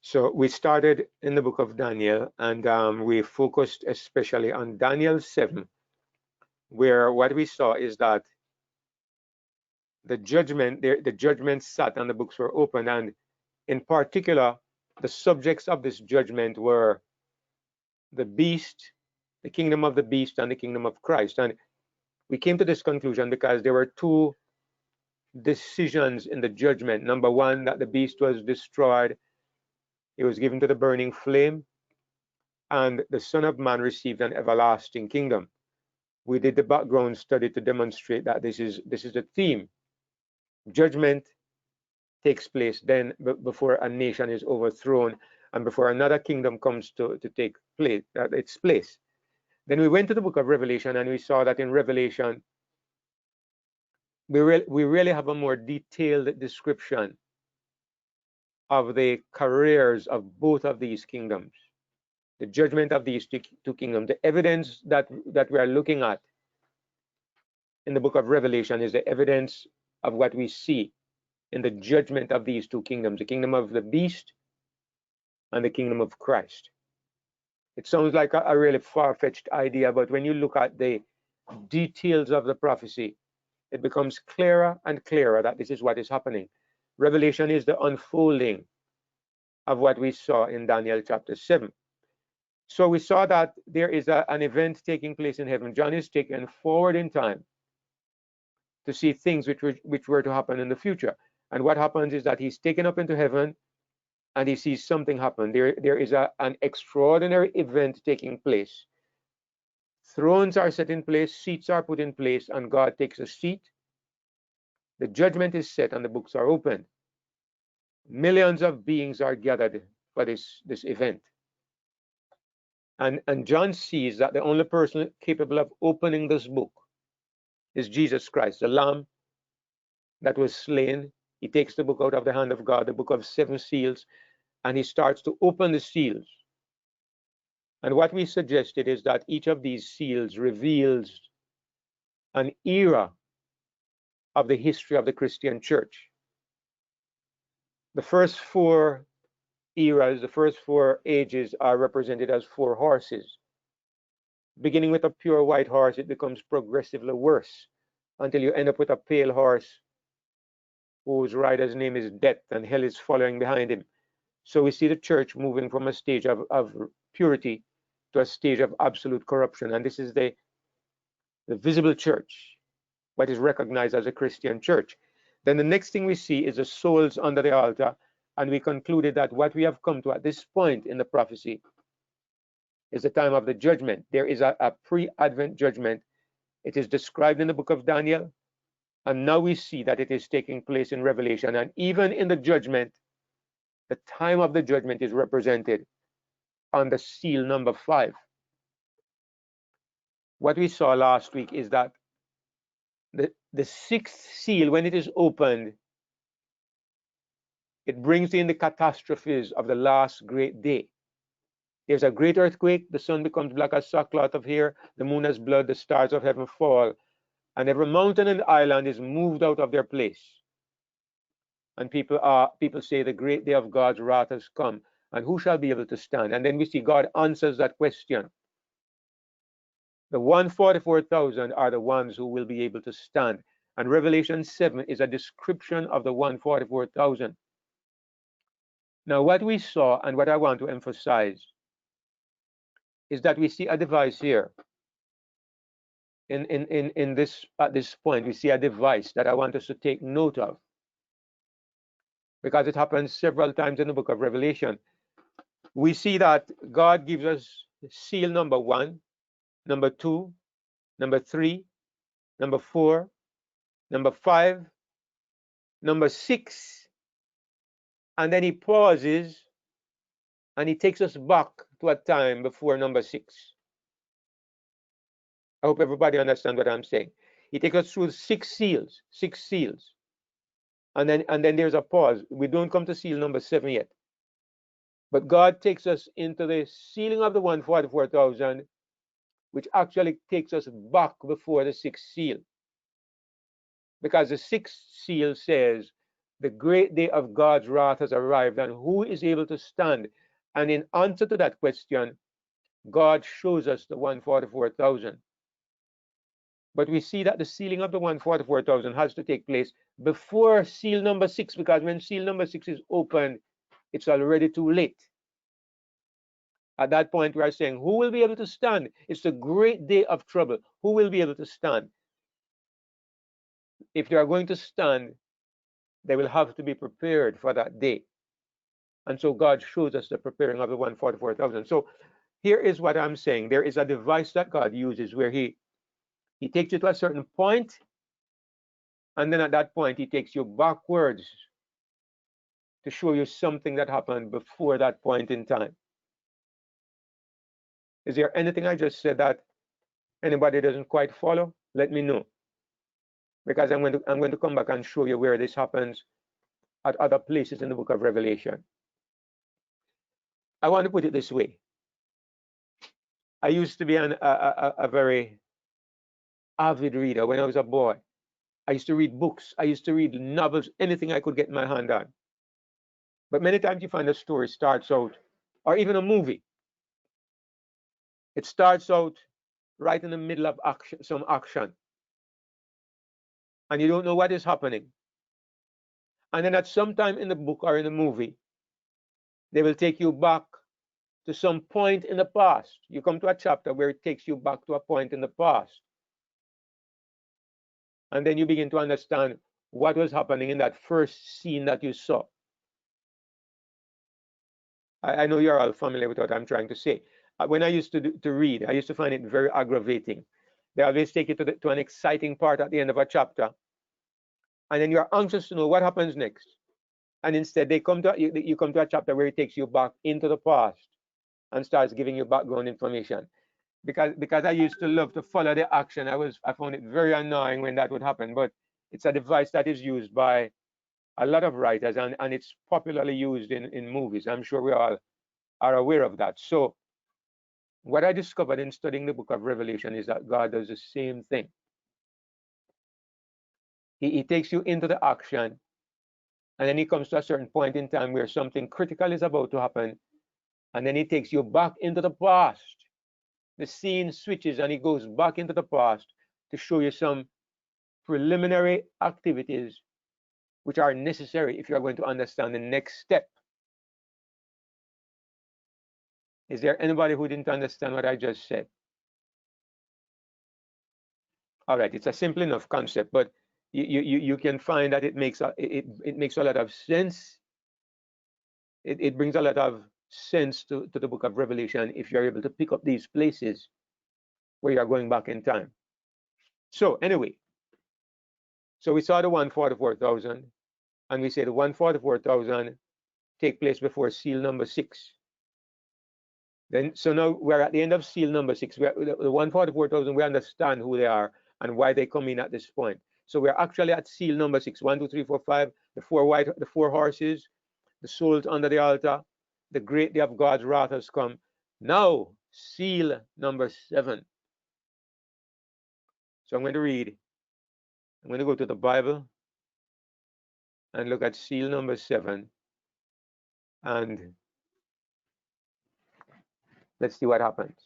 So we started in the book of Daniel, and we focused especially on Daniel 7, where what we saw is that the judgment sat and the books were opened, and in particular, the subjects of this judgment were the beast, the kingdom of the beast, and the kingdom of Christ. And we came to this conclusion because there were two decisions in the judgment. Number one, that the beast was destroyed, it was given to the burning flame, and the Son of Man received an everlasting kingdom. We did the background study to demonstrate that this is the theme. Judgment takes place then before a nation is overthrown and before another kingdom comes to take place, its place. Then we went to the book of Revelation, and we saw that in Revelation we really have a more detailed description of the careers of both of these kingdoms, the judgment of these two kingdoms. The evidence that we are looking at in the book of Revelation is the evidence of what we see in the judgment of these two kingdoms, the kingdom of the beast and the kingdom of Christ. It sounds like a really far-fetched idea, but when you look at the details of the prophecy, it becomes clearer and clearer that this is what is happening. Revelation is the unfolding of what we saw in Daniel chapter 7. So we saw that there is an event taking place in heaven. John is taken forward in time to see things which were to happen in the future. And what happens is that he's taken up into heaven and he sees something happen. There is an extraordinary event taking place. Thrones are set in place, seats are put in place, and God takes a seat. The judgment is set and the books are opened. Millions of beings are gathered for this event. And John sees that the only person capable of opening this book is Jesus Christ, the Lamb that was slain. He takes the book out of the hand of God, the book of 7 seals, and he starts to open the seals. And what we suggested is that each of these seals reveals an era of the history of the Christian church. The first 4 eras, the first 4 ages are represented as 4 horses. Beginning with a pure white horse, it becomes progressively worse until you end up with a pale horse whose rider's name is Death, and hell is following behind him. So we see the church moving from a stage of purity to a stage of absolute corruption. And this is the visible church, what is recognized as a Christian church. Then the next thing we see is the souls under the altar. And we concluded that what we have come to at this point in the prophecy is the time of the judgment. There is a pre-Advent judgment. It is described in the book of Daniel. And now we see that it is taking place in Revelation. And even in the judgment, the time of the judgment is represented on the seal number 5. What we saw last week is that the 6th seal, when it is opened, it brings in the catastrophes of the last great day. There's a great earthquake, the sun becomes black as sackcloth of hair, the moon as blood, the stars of heaven fall, and every mountain and island is moved out of their place. And people say the great day of God's wrath has come, and who shall be able to stand? And then we see God answers that question. The 144,000 are the ones who will be able to stand. And Revelation 7 is a description of the 144,000. Now, what we saw and what I want to emphasize is that we see a device here. In this, at this point, we see a device that I want us to take note of, because it happens several times in the book of Revelation. We see that God gives us seal number 1, number 2, number 3, number 4, number 5, number 6, and then he pauses and he takes us back to a time before number 6. I hope everybody understands what I'm saying. He takes us through 6 seals, and then there's a pause. We don't come to seal number 7 yet, but God takes us into the sealing of the 144,000, which actually takes us back before the 6th seal, because the 6th seal says The great day of God's wrath has arrived, and who is able to stand? And in answer to that question, God shows us the 144,000. But we see that the sealing of the 144,000 has to take place before seal number 6, because when seal number 6 is opened, it's already too late. At that point, we are saying, who will be able to stand? It's the great day of trouble. Who will be able to stand? If they are going to stand, they will have to be prepared for that day. And so God shows us the preparing of the 144,000. So here is what I'm saying. There is a device that God uses where he takes you to a certain point, and then at that point, he takes you backwards to show you something that happened before that point in time. Is there anything I just said that anybody doesn't quite follow? Let me know, because I'm going to come back and show you where this happens at other places in the book of Revelation. I want to put it this way. I used to be a very avid reader when I was a boy. I used to read books. I used to read novels, anything I could get my hand on. But many times you find a story starts out, or even a movie, it starts out right in the middle of action, some action, and you don't know what is happening. And then at some time in the book or in the movie, they will take you back to some point in the past. You come to a chapter where it takes you back to a point in the past. And then you begin to understand what was happening in that first scene that you saw. I know you're all familiar with what I'm trying to say. When I used to read, I used to find it very aggravating. They always take you to an exciting part at the end of a chapter, and then you're anxious to know what happens next. And instead, you come to a chapter where it takes you back into the past and starts giving you background information. Because I used to love to follow the action, I found it very annoying when that would happen. But it's a device that is used by a lot of writers, and it's popularly used in movies. I'm sure we all are aware of that. So what I discovered in studying the book of Revelation is that God does the same thing. He takes you into the action, and then he comes to a certain point in time where something critical is about to happen, and then he takes you back into the past. The scene switches and he goes back into the past to show you some preliminary activities which are necessary if you are going to understand the next step. Is there anybody who didn't understand what I just said? All right, it's a simple enough concept, but you can find that it makes a lot of sense. It brings a lot of sense to the book of Revelation if you're able to pick up these places where you're going back in time. So anyway, so we saw the 144,000, and we say the 144,000 take place before seal number 6. Then, so now we're at the end of seal number 6. The 144,000, we understand who they are and why they come in at this point. So we're actually at seal number 6. 1, 2, 3, 4, 5. The four horses, the souls under the altar. The great day of God's wrath has come. Now, seal number 7. So I'm going to read. I'm going to go to the Bible and look at seal number 7. And let's see what happens.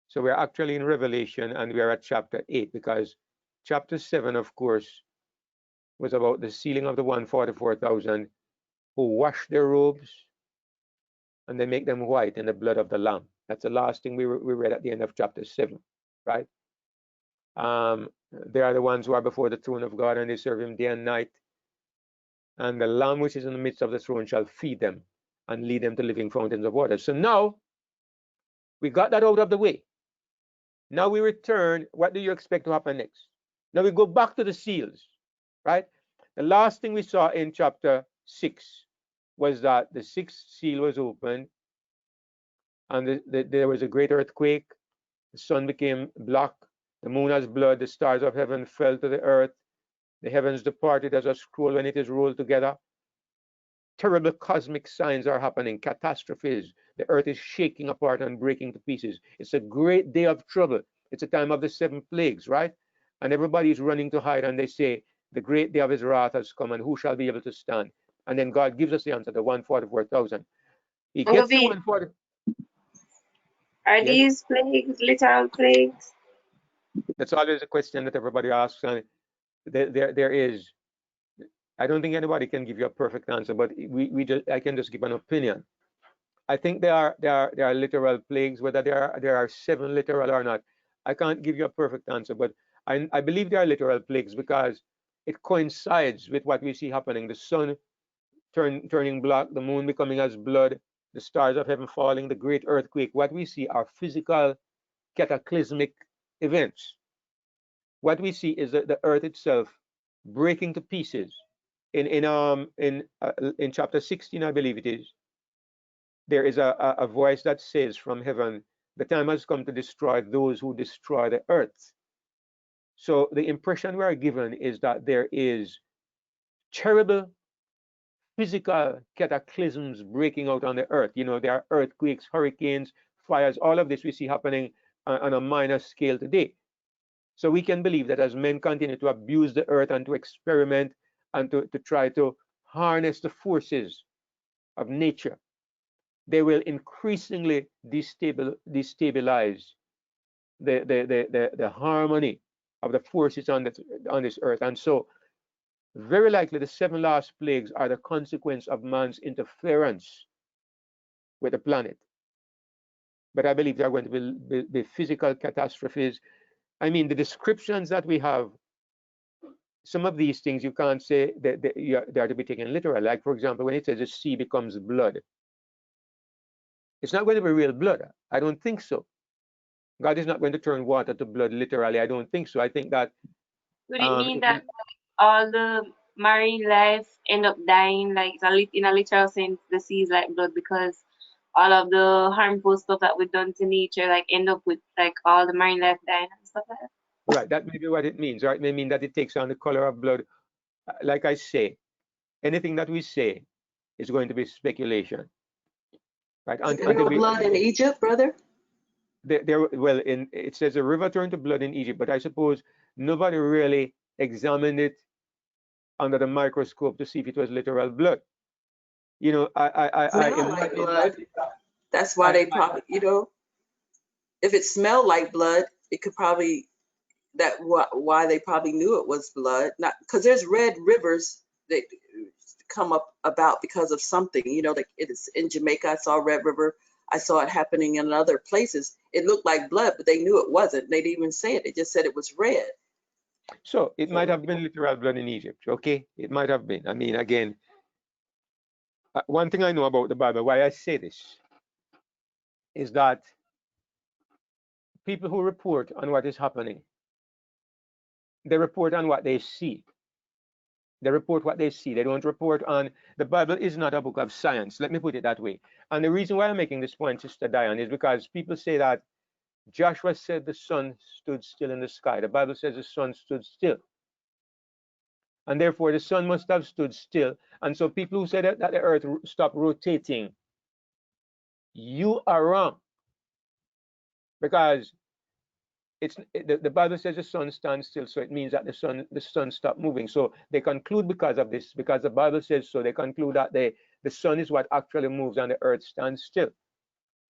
So we're actually in Revelation, and we are at chapter 8, because chapter 7, of course, was about the sealing of the 144,000 who wash their robes and they make them white in the blood of the Lamb. That's the last thing we read at the end of chapter 7, right? They are the ones who are before the throne of God, and they serve him day and night. And the Lamb which is in the midst of the throne shall feed them and lead them to living fountains of water. So now we got that out of the way. Now we return. What do you expect to happen next? Now we go back to the seals, right? The last thing we saw in chapter 6 was that the 6th seal was opened, and there was a great earthquake. The sun became black, the moon as blood, the stars of heaven fell to the earth, the heavens departed as a scroll when it is rolled together. Terrible cosmic signs are happening, catastrophes. The earth is shaking apart and breaking to pieces. It's a great day of trouble. It's a time of the 7 plagues, right? And everybody is running to hide, and they say, The great day of his wrath has come, and who shall be able to stand? And then God gives us the answer, the 144,000. He gets the Uncle, 140. are Yes, these plagues literal plagues? that's always a question that everybody asks. And there is, I don't think anybody can give you a perfect answer, but I can just give an opinion. I think there are literal plagues, whether there are 7 literal or not. I can't give you a perfect answer, but I believe there are literal plagues because it coincides with what we see happening. The sun turning black, the moon becoming as blood, the stars of heaven falling, the great earthquake. What we see are physical cataclysmic events. What we see is the earth itself breaking to pieces. In chapter 16, I believe it is, there is a voice that says from heaven, the time has come to destroy those who destroy the earth. So the impression we are given is that there is terrible physical cataclysms breaking out on the earth. There are earthquakes, hurricanes, fires, all of this we see happening on a minor scale today. So we can believe that as men continue to abuse the earth and to experiment and to try to harness the forces of nature, they will increasingly destabilize the harmony of the forces on this earth. And so, very likely, the 7 last plagues are the consequence of man's interference with the planet. But I believe there are going to be physical catastrophes. I mean, the descriptions that we have, some of these things you can't say that they are to be taken literal. Like, for example, when it says the sea becomes blood, it's not going to be real blood. I don't think so. God is not going to turn water to blood literally. I don't think so. I think that Would it mean it that all the marine life end up dying, like in a literal sense, the sea is like blood because all of the harmful stuff that we've done to nature, like end up with like all the marine life dying and stuff like that? right, that may be what it means, right? It may mean that it takes on the color of blood. Like I say, anything that we say is going to be speculation, right? Was there Until no blood in Egypt, brother? well, it says a river turned to blood in Egypt, but I suppose nobody really examined it under the microscope to see if it was literal blood. Smell like blood. That's why they probably, if it smelled like blood, it could probably why they probably knew it was blood. Not because there's red rivers that come up about because of something. Like it is in Jamaica. I saw a red river. I saw it happening in other places. It looked like blood, but they knew it wasn't. They didn't even say it. They just said it was red. So it might have been literal blood in Egypt, okay? It might have been. I mean, again, one thing I know about the Bible, why I say this, is that people who report on what is happening, they report on what they see. They report what they see. They don't report on. The Bible is not a book of science. Let me put it that way. And the reason why I'm making this point, Sister Diane, is because people say that Joshua said the sun stood still in the sky. The Bible says the sun stood still. And therefore, the sun must have stood still. And so people who say that the earth stopped rotating, you are wrong. Because the Bible says the sun stands still, so it means that the sun stopped moving. So they conclude because of this, because the Bible says so, they conclude that the sun is what actually moves and the earth stands still.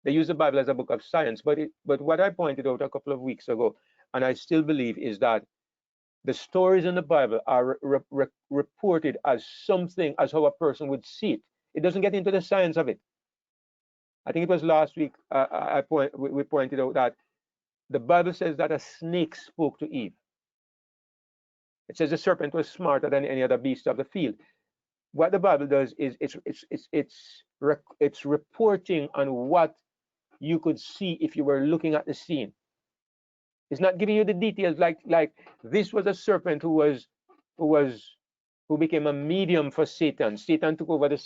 They use the Bible as a book of science, but what I pointed out a couple of weeks ago, and I still believe, is that the stories in the Bible are reported as something, as how a person would see it. It doesn't get into the science of it. I think it was last week we pointed out that the Bible says that a snake spoke to Eve. It says the serpent was smarter than any other beast of the field. What the Bible does is it's reporting on what you could see if you were looking at the scene. It's not giving you the details like this was a serpent who became a medium for Satan. Satan took over the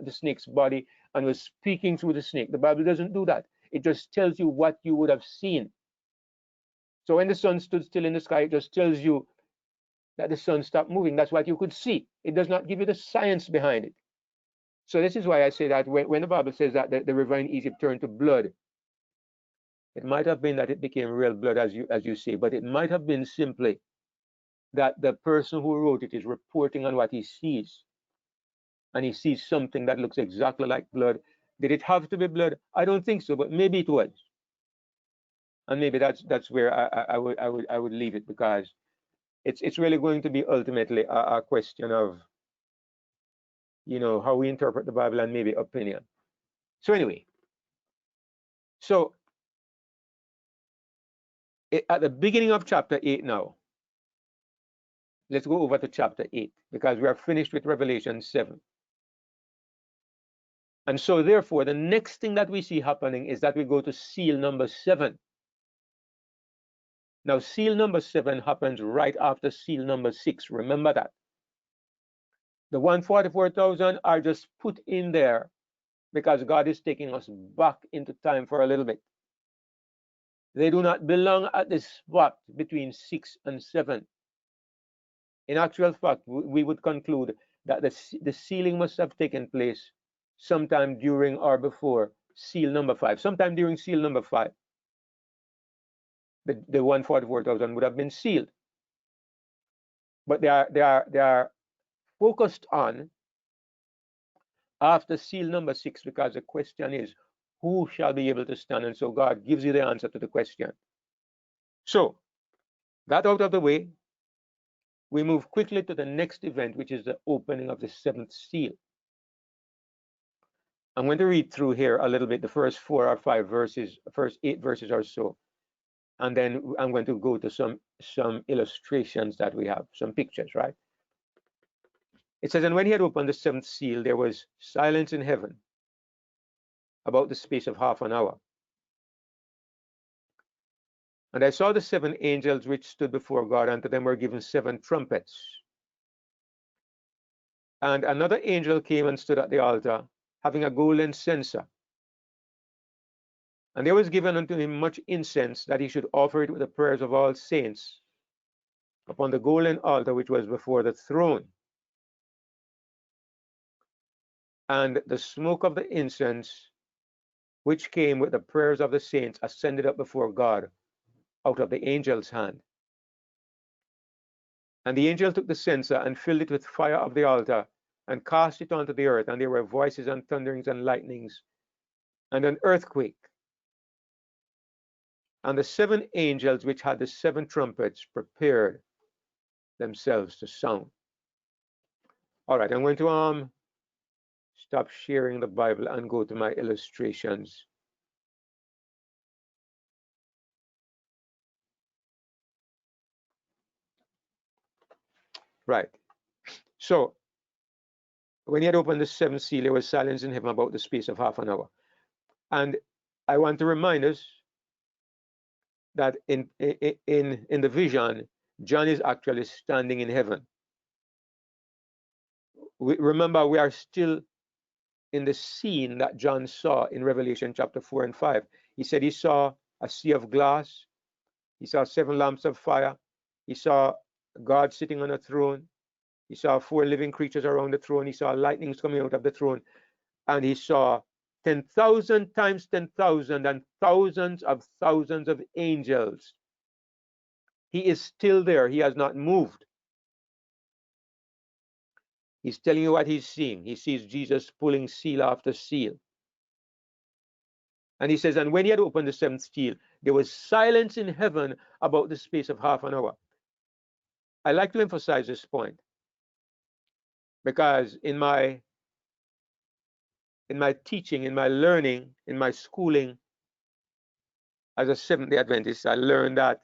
snake's body and was speaking through the snake. The Bible doesn't do that. It just tells you what you would have seen. So when the sun stood still in the sky, it just tells you that the sun stopped moving. That's what you could see. It does not give you the science behind it. So this is why I say that when the Bible says that the river in Egypt turned to blood, it might have been that it became real blood, as you say, but it might have been simply that the person who wrote it is reporting on what he sees, and he sees something that looks exactly like blood. Did it have to be blood? I don't think so, but maybe it was, and maybe that's where I would leave it, because it's really going to be ultimately a question of, how we interpret the Bible and maybe opinion. So anyway, so at the beginning of chapter 8 now, let's go over to chapter 8, because we are finished with Revelation 7. And so therefore, the next thing that we see happening is that we go to seal number 7. Now, seal number 7 happens right after seal number 6. Remember that. The 144,000 are just put in there because God is taking us back into time for a little bit. They do not belong at the spot between 6 and 7. In actual fact, we would conclude that the sealing must have taken place sometime during or before seal number 5. Sometime during seal number 5, the 144,000 would have been sealed. But they are focused on after seal number 6, because the question is, who shall be able to stand? And so God gives you the answer to the question. So, that out of the way, we move quickly to the next event, which is the opening of the 7th seal. I'm going to read through here a little bit, the first 4 or 5 verses, first 8 verses or so, and then I'm going to go to some illustrations that we have, some pictures, right? It says, and when he had opened the 7th seal, there was silence in heaven about the space of half an hour. And I saw the 7 angels which stood before God, and to them were given 7 trumpets. And another angel came and stood at the altar, having a golden censer. And there was given unto him much incense, that he should offer it with the prayers of all saints upon the golden altar which was before the throne. And the smoke of the incense, which came with the prayers of the saints, ascended up before God out of the angel's hand. And the angel took the censer and filled it with fire of the altar and cast it onto the earth. And there were voices and thunderings and lightnings and an earthquake. And the 7 angels which had the 7 trumpets prepared themselves to sound. All right, I'm going to stop sharing the Bible and go to my illustrations. Right. So when he had opened the 7th seal, there was silence in heaven about the space of half an hour. And I want to remind us that in the vision, John is actually standing in heaven. Remember, we are still in the scene that John saw in Revelation chapter 4 and 5. He said he saw a sea of glass. He saw 7 lamps of fire. He saw God sitting on a throne. He saw 4 living creatures around the throne. He saw lightnings coming out of the throne. And he saw 10,000 times 10,000 and thousands of angels. He is still there. He has not moved. He's telling you what he's seeing. He sees Jesus pulling seal after seal. And he says, and when he had opened the 7th seal, there was silence in heaven about the space of half an hour. I like to emphasize this point because in my teaching, in my learning, in my schooling as a Seventh-day Adventist, I learned that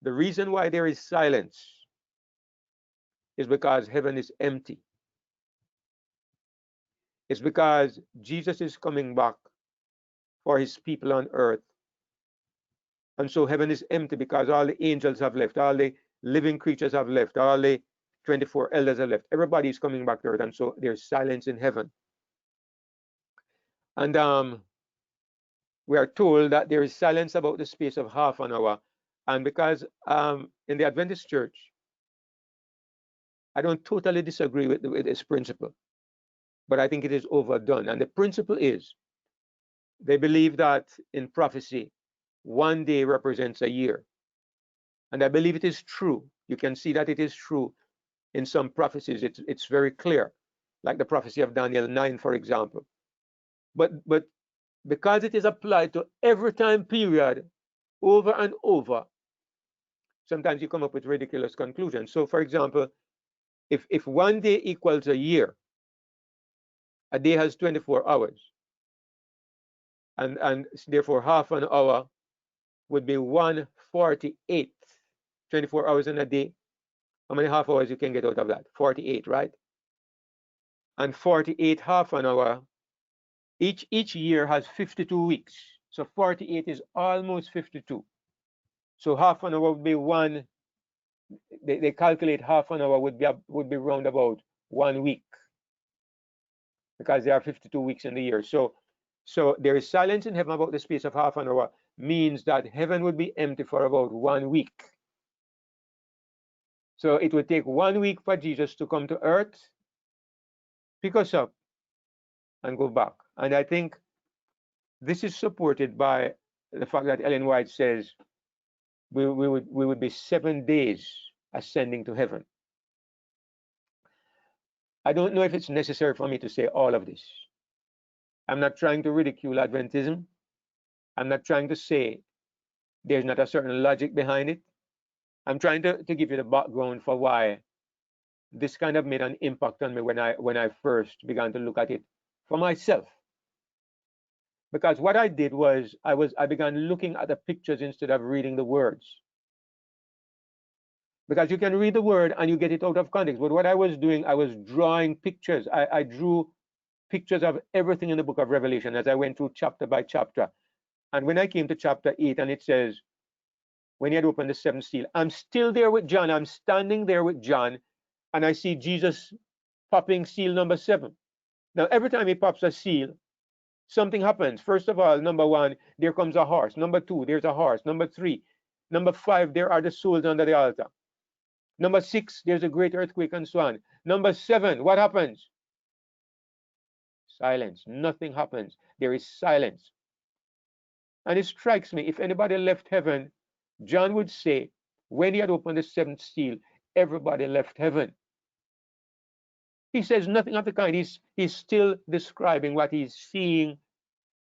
the reason why there is silence is because heaven is empty. It's because Jesus is coming back for his people on earth. And so heaven is empty because all the angels have left, all the living creatures have left, all the 24 elders have left. Everybody is coming back to earth, and so there's silence in heaven. And we are told that there is silence about the space of half an hour. And because in the Adventist church, I don't totally disagree with this principle, but I think it is overdone. And the principle is, they believe that in prophecy, one day represents a year. And I believe it is true You can see that it is true in some prophecies. It's very clear, like the prophecy of Daniel 9, for example. But because it is applied to every time period over and over, sometimes you come up with ridiculous conclusions. So, for example, if 1 day equals a year, a day has 24 hours, and therefore half an hour would be 1/48. 24 hours in a day. How many half hours you can get out of that? 48, right? And 48 half an hour. Each year has 52 weeks. So 48 is almost 52. So half an hour would be one. They calculate half an hour would be round about 1 week, because there are 52 weeks in the year. So there is silence in heaven about the space of half an hour, means that heaven would be empty for about 1 week. So it would take 1 week for Jesus to come to earth, pick us up, and go back. And I think this is supported by the fact that Ellen White says we would be 7 days ascending to heaven. I don't know if it's necessary for me to say all of this. I'm not trying to ridicule Adventism. I'm not trying to say there's not a certain logic behind it. I'm trying to give you the background for why this kind of made an impact on me when I first began to look at it for myself. Because what I did was I began looking at the pictures instead of reading the words. Because you can read the word and you get it out of context. But what I was doing, I was drawing pictures. I drew pictures of everything in the book of Revelation as I went through chapter by chapter. And when I came to chapter 8, and it says, when he had opened the seventh seal, I'm still there with John. I'm standing there with John, and I see Jesus popping seal number 7. Now, every time he pops a seal, something happens. First of all, number 1, there comes a horse. Number 2, there's a horse. Number 3, number 5, there are the souls under the altar. Number 6, there's a great earthquake and so on. Number 7, what happens? Silence. Nothing happens. There is silence. And it strikes me, if anybody left heaven, John would say, when he had opened the 7th seal, everybody left heaven. He says nothing of the kind. He's still describing what he's seeing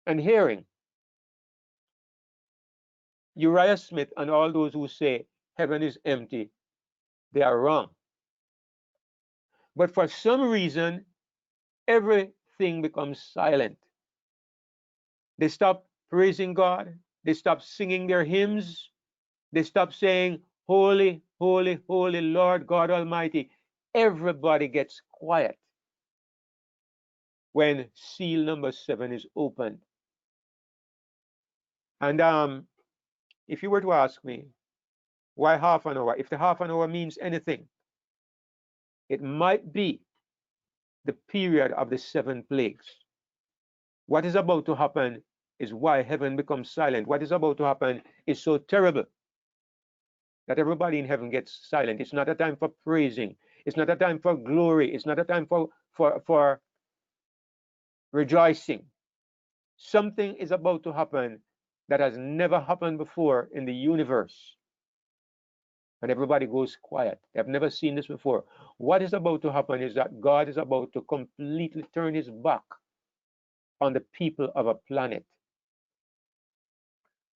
and hearing. Uriah Smith and all those who say heaven is empty, they are wrong. But for some reason, everything becomes silent. They stop praising God. They stop singing their hymns. They stop saying, holy, holy, holy Lord God Almighty. Everybody gets quiet when seal number 7 is opened. And if you were to ask me, why half an hour? If the half an hour means anything, it might be the period of the 7 plagues. What is about to happen is why heaven becomes silent. What is about to happen is so terrible that everybody in heaven gets silent. It's not a time for praising. It's not a time for glory. It's not a time for rejoicing. Something is about to happen that has never happened before in the universe. And everybody goes quiet. They've never seen this before. What is about to happen is that God is about to completely turn his back on the people of a planet.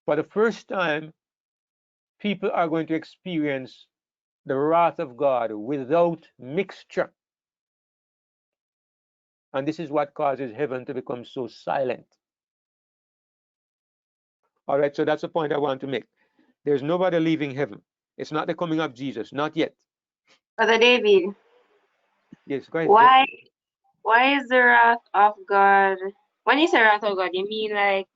For the first time, people are going to experience the wrath of God without mixture. And this is what causes heaven to become so silent. All right, so that's the point I want to make. There's nobody leaving heaven. It's not the coming of Jesus, not yet. Brother David, Yes, go ahead. why is the wrath of God? When you say wrath of God, you mean like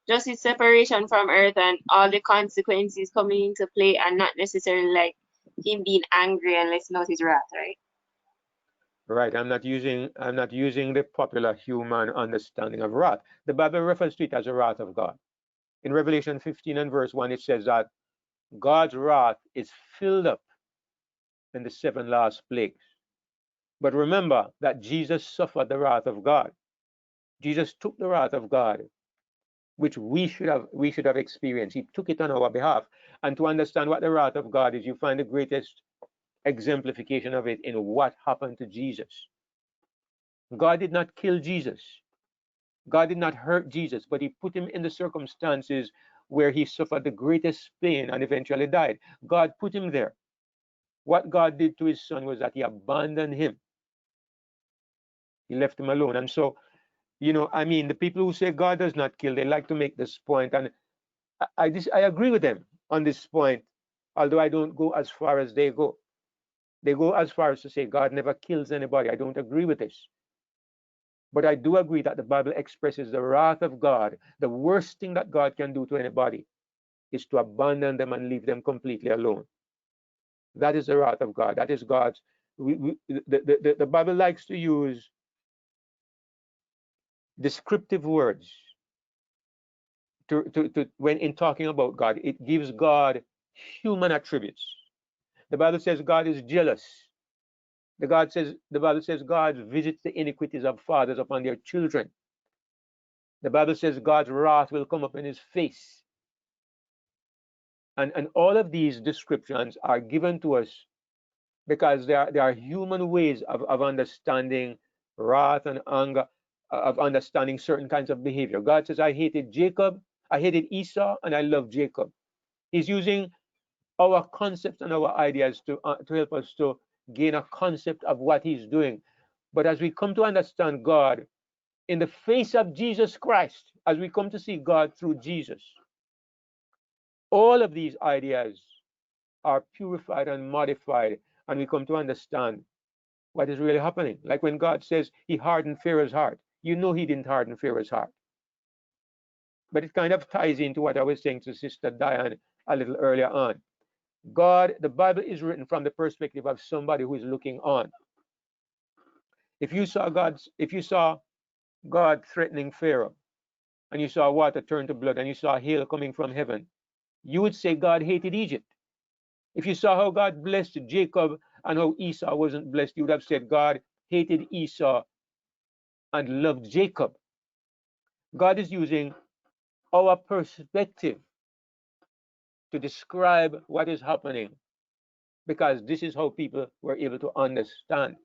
just its separation from earth and all the consequences coming into play, and not necessarily like him being angry and letting out his wrath, right? Right. I'm not using the popular human understanding of wrath. The Bible refers to it as the wrath of God. In Revelation 15 and verse 1, it says that God's wrath is filled up in the 7 last plagues. But remember that Jesus suffered the wrath of God. Jesus took the wrath of God, which we should have experienced. He took it on our behalf. And to understand what the wrath of God is, you find the greatest exemplification of it in what happened to Jesus. God did not kill Jesus. God did not hurt Jesus, but he put him in the circumstances where he suffered the greatest pain and eventually died. God put him there. What God did to his son was that he abandoned him. He left him alone. And so, I mean, the people who say God does not kill, they like to make this point, and I agree with them on this point, although I don't go as far as they go. They go as far as to say God never kills anybody. I don't agree with this. But I do agree that the Bible expresses the wrath of God. The worst thing that God can do to anybody is to abandon them and leave them completely alone. That is the wrath of God. That is God's. The Bible likes to use descriptive words when in talking about God. It gives God human attributes. The Bible says God is jealous. The Bible says God visits the iniquities of fathers upon their children. The Bible says God's wrath will come up in his face. And all of these descriptions are given to us because there are human ways of understanding wrath and anger, of understanding certain kinds of behavior. God says, I hated Esau, and I love Jacob. He's using our concepts and our ideas to help us to gain a concept of what he's doing. But as we come to understand God in the face of Jesus Christ, as we come to see God through Jesus, all of these ideas are purified and modified, and we come to understand what is really happening. Like when God says he hardened Pharaoh's heart, he didn't harden Pharaoh's heart. But it kind of ties into what I was saying to Sister Diane a little earlier on. The Bible is written from the perspective of somebody who is looking on. If you saw God threatening Pharaoh, and you saw water turn to blood, and you saw hail coming from heaven, you would say God hated Egypt. If you saw how God blessed Jacob and how Esau wasn't blessed, you would have said God hated Esau and loved Jacob. God is using our perspective to describe what is happening, because this is how people were able to understand.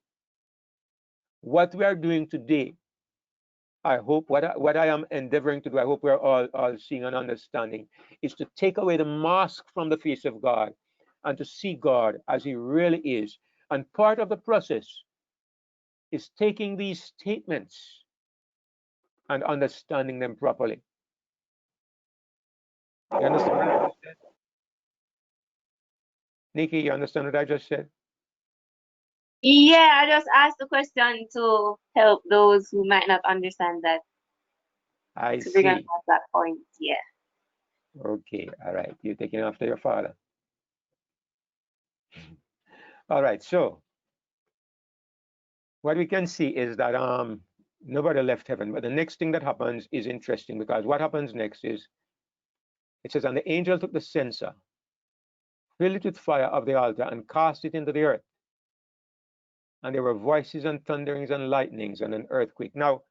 What we are doing today, I hope, what I am endeavoring to do, I hope we're all seeing and understanding, is to take away the mask from the face of God and to see God as he really is. And part of the process is taking these statements and understanding them properly. You understand what I just said? Nikki, you understand what I just said? Yeah, I just asked the question to help those who might not understand that, I to bring us see. at that point. Yeah. Okay, all right. You're taking after your father. All right, so what we can see is that nobody left heaven, but the next thing that happens is interesting, because what happens next is, it says, and the angel took the censer, filled it with fire of the altar, and cast it into the earth. And there were voices and thunderings and lightnings and an earthquake. Now,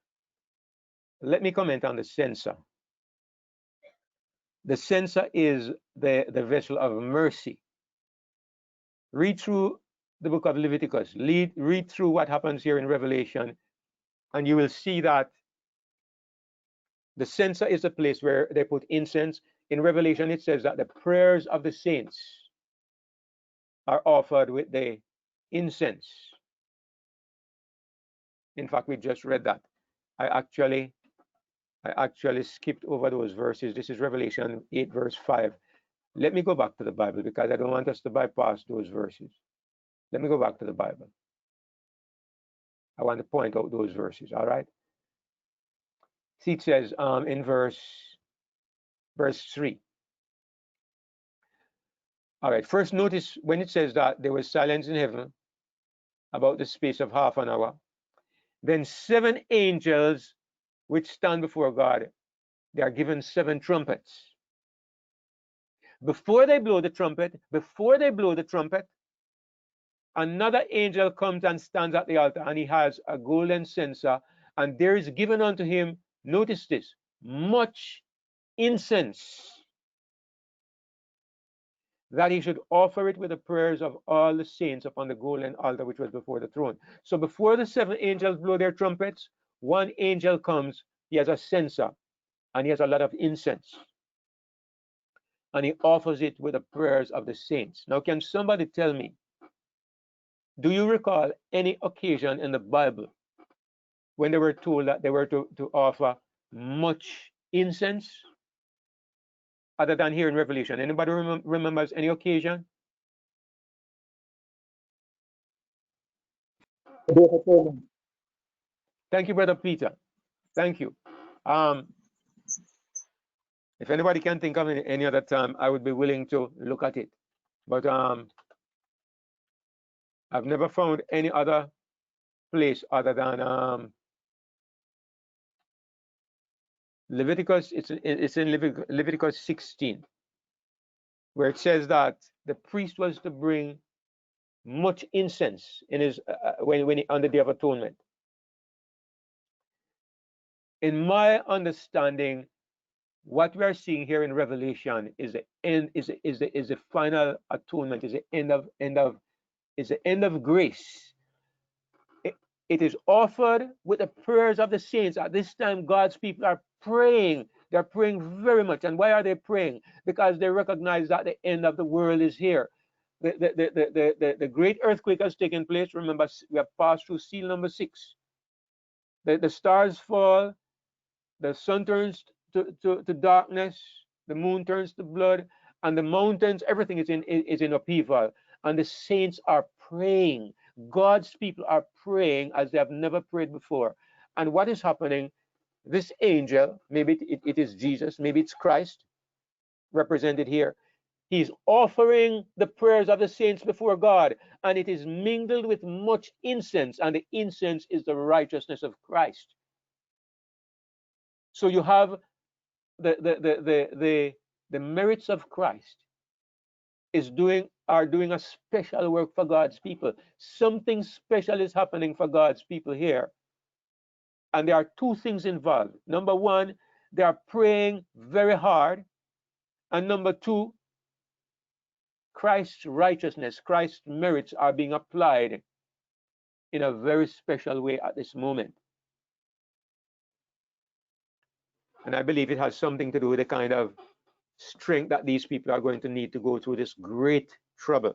let me comment on the censer. The censer is the vessel of mercy. Read through the book of Leviticus, read through what happens here in Revelation, and you will see that the censer is a place where they put incense. In Revelation, it says that the prayers of the saints are offered with the incense. In fact, we just read that. I actually skipped over those verses. This is Revelation 8, verse 5. Let me go back to the Bible, because I don't want us to bypass those verses. Let me go back to the Bible. I want to point out those verses, all right? See, it says in verse 3. All right, first notice when it says that there was silence in heaven about the space of half an hour. Then 7 angels which stand before God, they are given 7 trumpets. Before they blow the trumpet, another angel comes and stands at the altar, and he has a golden censer, and there is given unto him, notice this, much incense. that he should offer it with the prayers of all the saints upon the golden altar which was before the throne. So before the seven angels blow their trumpets, one angel comes, he has a censer, and he has a lot of incense, and he offers it with the prayers of the saints. Now, can somebody tell me, do you recall any occasion in the Bible when they were told that they were to offer much incense, other than here in Revelation? Anybody remembers any occasion? Thank you, Brother Peter. Thank you. Um, if anybody can think of any other time, I would be willing to look at it. But I've never found any other place other than Leviticus. It's in Leviticus 16, where it says that the priest was to bring much incense in his when he, on the Day of Atonement. In my understanding, what we are seeing here in Revelation is the end, is the final atonement, is the end of grace. It is offered with the prayers of the saints. At this time, God's people are praying. They're praying very much. And why are they praying? Because they recognize that the end of the world is here. The great earthquake has taken place. Remember, we have passed through seal number 6. The stars fall, the sun turns to darkness, the moon turns to blood, and the mountains, everything is in upheaval. And the saints are praying. God's people are praying as they have never prayed before. And what is happening? This angel, maybe it is Jesus, maybe it's Christ represented here. He's offering the prayers of the saints before God, and it is mingled with much incense, and the incense is the righteousness of Christ. So you have the merits of Christ are doing a special work for God's people. Something special is happening for God's people here. And there are two things involved. Number one, they are praying very hard. And number two, Christ's righteousness, Christ's merits are being applied in a very special way at this moment. And I believe it has something to do with the kind of strength that these people are going to need to go through this great trouble.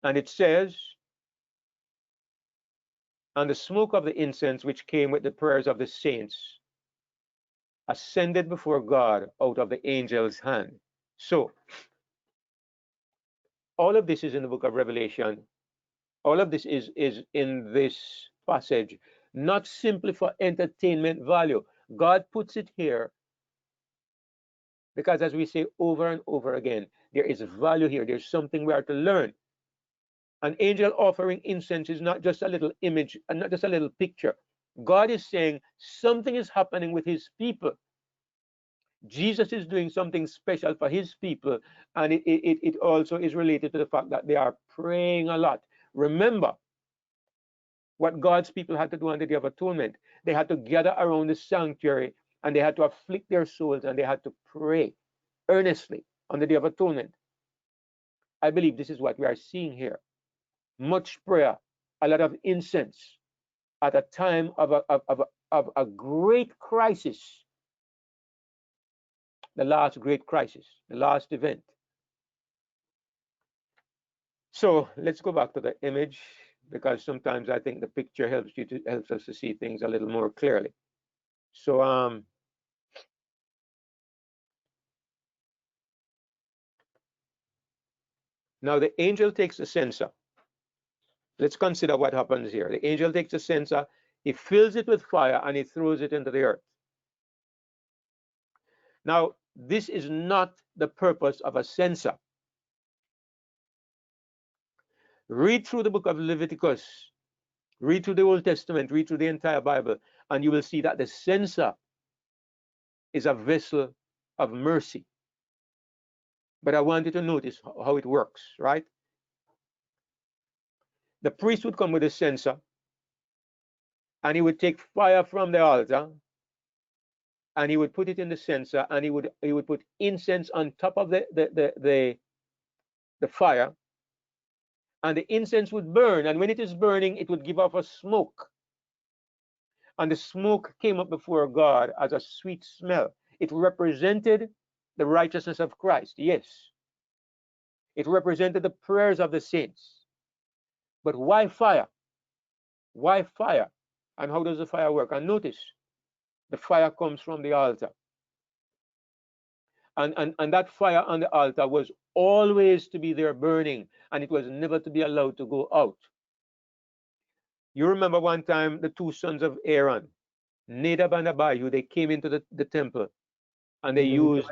And it says, and the smoke of the incense which came with the prayers of the saints ascended before God out of the angel's hand. So, all of this is in the book of Revelation. All of this is in this passage, not simply for entertainment value. God puts it here because, as we say over and over again, there is value here. There's something we are to learn. An angel offering incense is not just a little image and not just a little picture. God is saying something is happening with his people. Jesus is doing something special for his people, and it also is related to the fact that they are praying a lot. Remember what God's people had to do on the Day of Atonement. They had to gather around the sanctuary, and they had to afflict their souls, and they had to pray earnestly on the Day of Atonement. I believe this is what we are seeing here. Much prayer, a lot of incense at a time of a great crisis, the last great crisis, the last event. So let's go back to the image, because sometimes I think the picture helps us to see things a little more clearly. So now the angel takes the censer. Let's consider what happens here. The angel takes the censer, he fills it with fire, and he throws it into the earth. Now, this is not the purpose of a censer. Read through the book of Leviticus, read through the Old Testament, read through the entire Bible, and you will see that the censer is a vessel of mercy. But I want you to notice how it works, right? The priest would come with a censer, and he would take fire from the altar, and he would put it in the censer, and he would put incense on top of the fire, and the incense would burn, and when it is burning, it would give off a smoke, and the smoke came up before God as a sweet smell. It represented the righteousness of Christ, yes. It represented the prayers of the saints. But why fire? Why fire? And how does the fire work? And notice, the fire comes from the altar. And that fire on the altar was always to be there burning, and it was never to be allowed to go out. You remember one time the two sons of Aaron, Nadab and Abihu, they came into the temple, and they used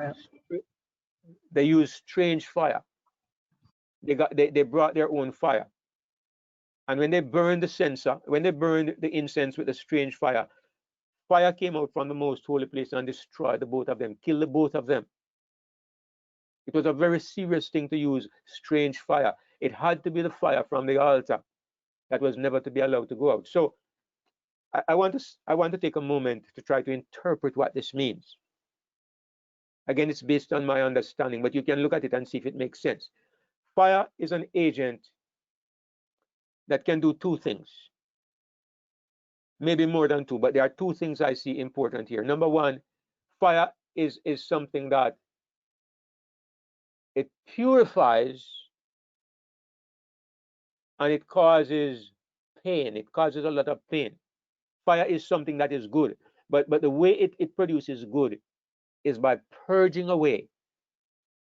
strange fire. They brought their own fire. And when they burned the censer, when they burned the incense with the strange fire, fire came out from the most holy place and destroyed the both of them, killed the both of them. It was a very serious thing to use strange fire. It had to be the fire from the altar that was never to be allowed to go out. So I want to take a moment to try to interpret what this means. Again, it's based on my understanding, but you can look at it and see if it makes sense. Fire is an agent that can do two things, maybe more than two, but there are two things I see important here. Number one, fire is something that it purifies and it causes pain. It causes a lot of pain. Fire is something that is good, but the way it produces good is by purging away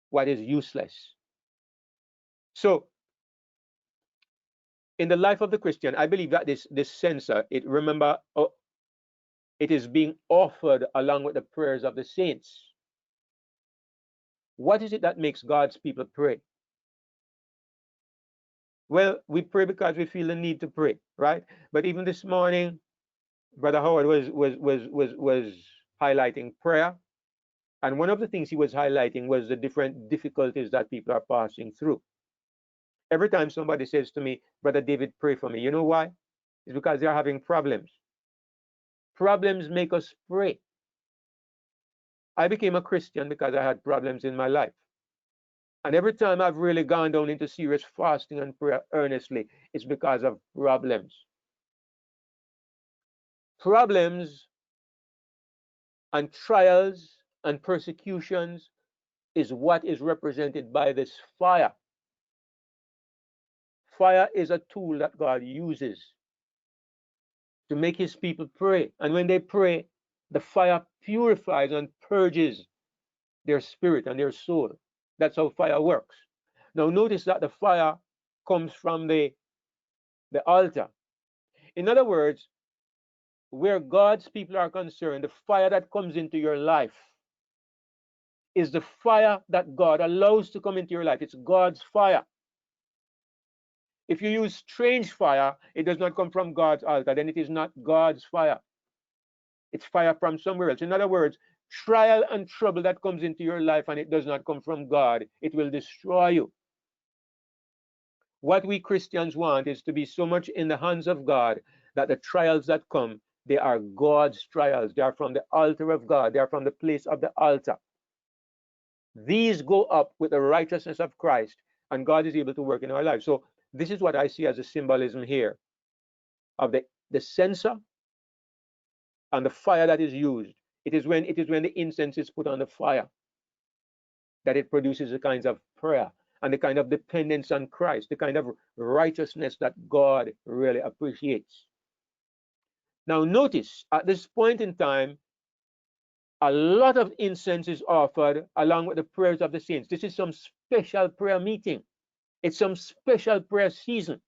what is useless. So in the life of the Christian, I believe that this censer, it is being offered along with the prayers of the saints. What is it that makes God's people pray? Well, we pray because we feel the need to pray, right? But even this morning, Brother Howard was highlighting prayer, and one of the things he was highlighting was the different difficulties that people are passing through. Every time somebody says to me, Brother David, pray for me, you know why? It's because they're having problems. Problems make us pray. I became a Christian because I had problems in my life. And every time I've really gone down into serious fasting and prayer earnestly, it's because of problems. Problems and trials and persecutions is what is represented by this fire. Fire is a tool that God uses to make his people pray. And when they pray, the fire purifies and purges their spirit and their soul. That's how fire works. Now notice that the fire comes from the altar. In other words, where God's people are concerned, the fire that comes into your life is the fire that God allows to come into your life. It's God's fire. If you use strange fire, it does not come from God's altar, then it is not God's fire. It's fire from somewhere else. In other words, trial and trouble that comes into your life and it does not come from God, it will destroy you. What we Christians want is to be so much in the hands of God that the trials that come, they are God's trials. They are from the altar of God. They are from the place of the altar. These go up with the righteousness of Christ, and God is able to work in our lives. So this is what I see as a symbolism here of the censer and the fire that is used. It is when the incense is put on the fire that it produces the kinds of prayer and the kind of dependence on Christ, the kind of righteousness that God really appreciates. Now notice, at this point in time, a lot of incense is offered along with the prayers of the saints. This is some special prayer meeting. It's some special prayer season.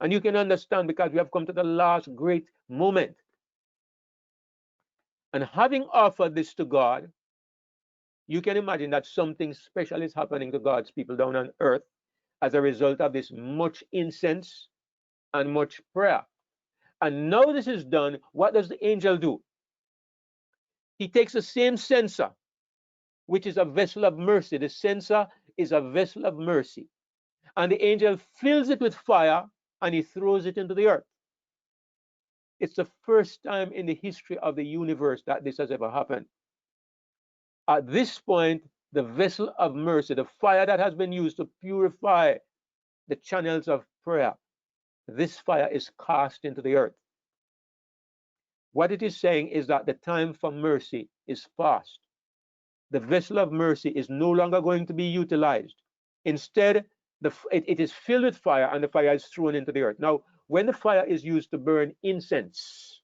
And you can understand because we have come to the last great moment. And having offered this to God, you can imagine that something special is happening to God's people down on earth as a result of this much incense and much prayer. And now this is done, what does the angel do? He takes the same censer, which is a vessel of mercy. The censer is a vessel of mercy. And the angel fills it with fire and he throws it into the earth. It's the first time in the history of the universe that this has ever happened. At this point, the vessel of mercy, the fire that has been used to purify the channels of prayer, this fire is cast into the earth. What it is saying is that the time for mercy is past. The vessel of mercy is no longer going to be utilized. Instead, it is filled with fire, and the fire is thrown into the earth. Now, when the fire is used to burn incense,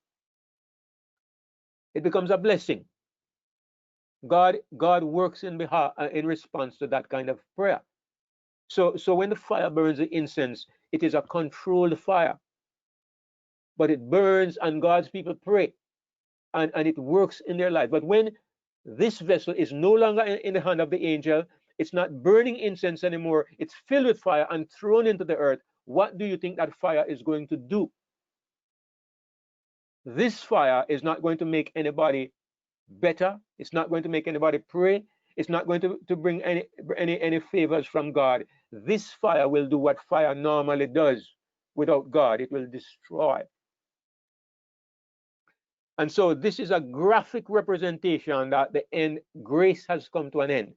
it becomes a blessing. God works in response to that kind of prayer. So when the fire burns the incense, it is a controlled fire, but it burns and God's people pray, and it works in their life. But when this vessel is no longer in the hand of the angel, it's not burning incense anymore, it's filled with fire and thrown into the earth. What do you think that fire is going to do? This fire is not going to make anybody better. It's not going to make anybody pray. It's not going to bring any favors from God. This fire will do what fire normally does without God. It will destroy. And so this is a graphic representation that the end, grace has come to an end.